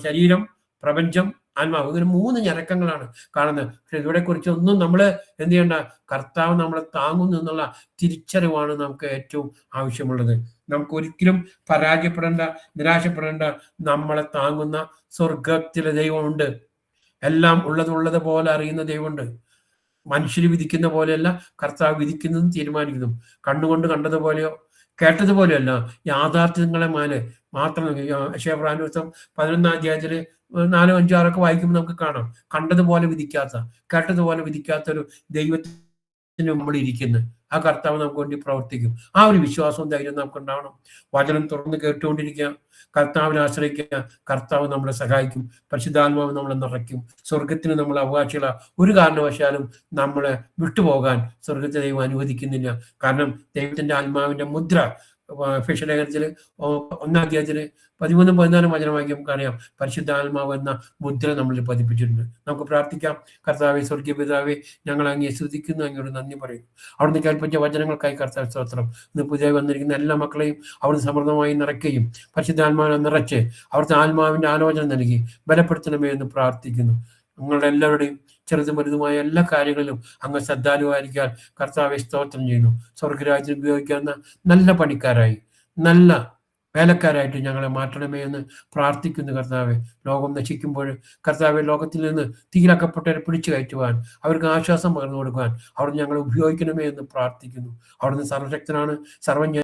S2: ശരീരം, പ്രപഞ്ചം, ആത്മാവ്, ഇങ്ങനെ 3 ഞരക്കങ്ങളാണ് കാണുന്നത്. പക്ഷെ ഇവിടെ കുറിച്ചൊന്നും നമ്മൾ എന്ത് ചെയ്യണ്ട, കർത്താവ് നമ്മളെ താങ്ങുന്നു എന്നുള്ള തിരിച്ചറിവാണ് നമുക്ക് ഏറ്റവും ആവശ്യമുള്ളത്. നമുക്ക് ഒരിക്കലും പരാജയപ്പെടേണ്ട, നിരാശപ്പെടേണ്ട. നമ്മളെ താങ്ങുന്ന സ്വർഗത്തിലെ ദൈവമുണ്ട്. എല്ലാം ഉള്ളത് പോലെ അറിയുന്ന ദൈവമുണ്ട്. മനുഷ്യർ വിധിക്കുന്ന പോലെയല്ല കർത്താവ് വിധിക്കുന്നതും തീരുമാനിക്കുന്നതും. കണ്ണുകൊണ്ട് കണ്ടതുപോലെയോ കേട്ടതുപോലെയല്ല, യാഥാർത്ഥ്യങ്ങളെ മാത്രം. യശയ്യാപ്രവചനം 11-ാം അധ്യായത്തില് 4, 5, 6 വായിക്കുമ്പോൾ നമുക്ക് കാണാം, കണ്ടതുപോലെ വിധിക്കാത്ത, കേട്ടതുപോലെ വിധിക്കാത്ത ഒരു ദൈവത്തിന് നമ്മൾ ഇരിക്കുന്നത്. ആ കർത്താവ് നമുക്ക് വേണ്ടി പ്രവർത്തിക്കും. ആ ഒരു വിശ്വാസവും ധൈര്യം നമുക്ക് ഉണ്ടാവണം. വചനം തുറന്ന് കേട്ടുകൊണ്ടിരിക്കുക, കർത്താവിനെ ആശ്രയിക്കുക. കർത്താവ് നമ്മളെ സഹായിക്കും. പരിശുദ്ധാത്മാവ് നമ്മളെ നിറയ്ക്കും. സ്വർഗത്തിന് നമ്മൾ അവകാശികള. ഒരു കാരണവശാലും നമ്മളെ വിട്ടുപോകാൻ സ്വർഗത്തെ ദൈവം അനുവദിക്കുന്നില്ല. കാരണം ദൈവത്തിന്റെ ആത്മാവിന്റെ മുദ്ര ഫിഷലേഖനത്തില് 1-ാം അധ്യായത്തില് 13-14 വചനമാക്കി നമുക്കറിയാം. പരിശുദ്ധാത്മാവ് എന്ന മുദ്ര നമ്മളിൽ പതിപ്പിച്ചിട്ടുണ്ട്. നമുക്ക് പ്രാർത്ഥിക്കാം. കർത്താവേ, സ്വർഗീയ പിതാവേ, ഞങ്ങൾ അങ്ങേ സ്തുതിക്കുന്നു, അങ്ങയോട് നന്ദി പറയുന്നു. അവിടുന്ന് കേൾപ്പിച്ച വചനങ്ങൾക്കായി കർത്താവ് സ്തോത്രം. ഇന്ന് പുതിയ വന്നിരിക്കുന്ന എല്ലാ മക്കളെയും അവിടുന്ന് സമൃദ്ധമായി നിറയ്ക്കുകയും പരിശുദ്ധാത്മാവിനെ നിറച്ച് അവിടുത്തെ ആത്മാവിന്റെ ആലോചന നൽകി ബലപ്പെടുത്തണമേ എന്ന് പ്രാർത്ഥിക്കുന്നു. നിങ്ങളുടെ എല്ലാവരുടെയും ചെറുതും വലുതുമായ എല്ലാ കാര്യങ്ങളിലും അങ്ങ് ശ്രദ്ധാലുവായിരിക്കാൻ കർത്താവെ സ്തോത്രം ചെയ്യുന്നു. സ്വർഗരാജ്യത്തിൽ ഉപയോഗിക്കാവുന്ന നല്ല പണിക്കാരായി, നല്ല വേലക്കാരായിട്ട് ഞങ്ങളെ മാറ്റണമേ എന്ന് പ്രാർത്ഥിക്കുന്നു. കർത്താവെ, ലോകം നശിക്കുമ്പോൾ കർത്താവെ, ലോകത്തിൽ നിന്ന് തീയിലക്കപ്പെട്ടവരെ പിടിച്ചു കയറ്റുവാൻ, അവർക്ക് ആശ്വാസം പകർന്നു കൊടുക്കുവാൻ അവിടുന്ന് ഞങ്ങളെ ഉപയോഗിക്കണമേ എന്ന് പ്രാർത്ഥിക്കുന്നു. അവിടുന്ന് സർവശക്തനാണ്, സർവജ്ഞ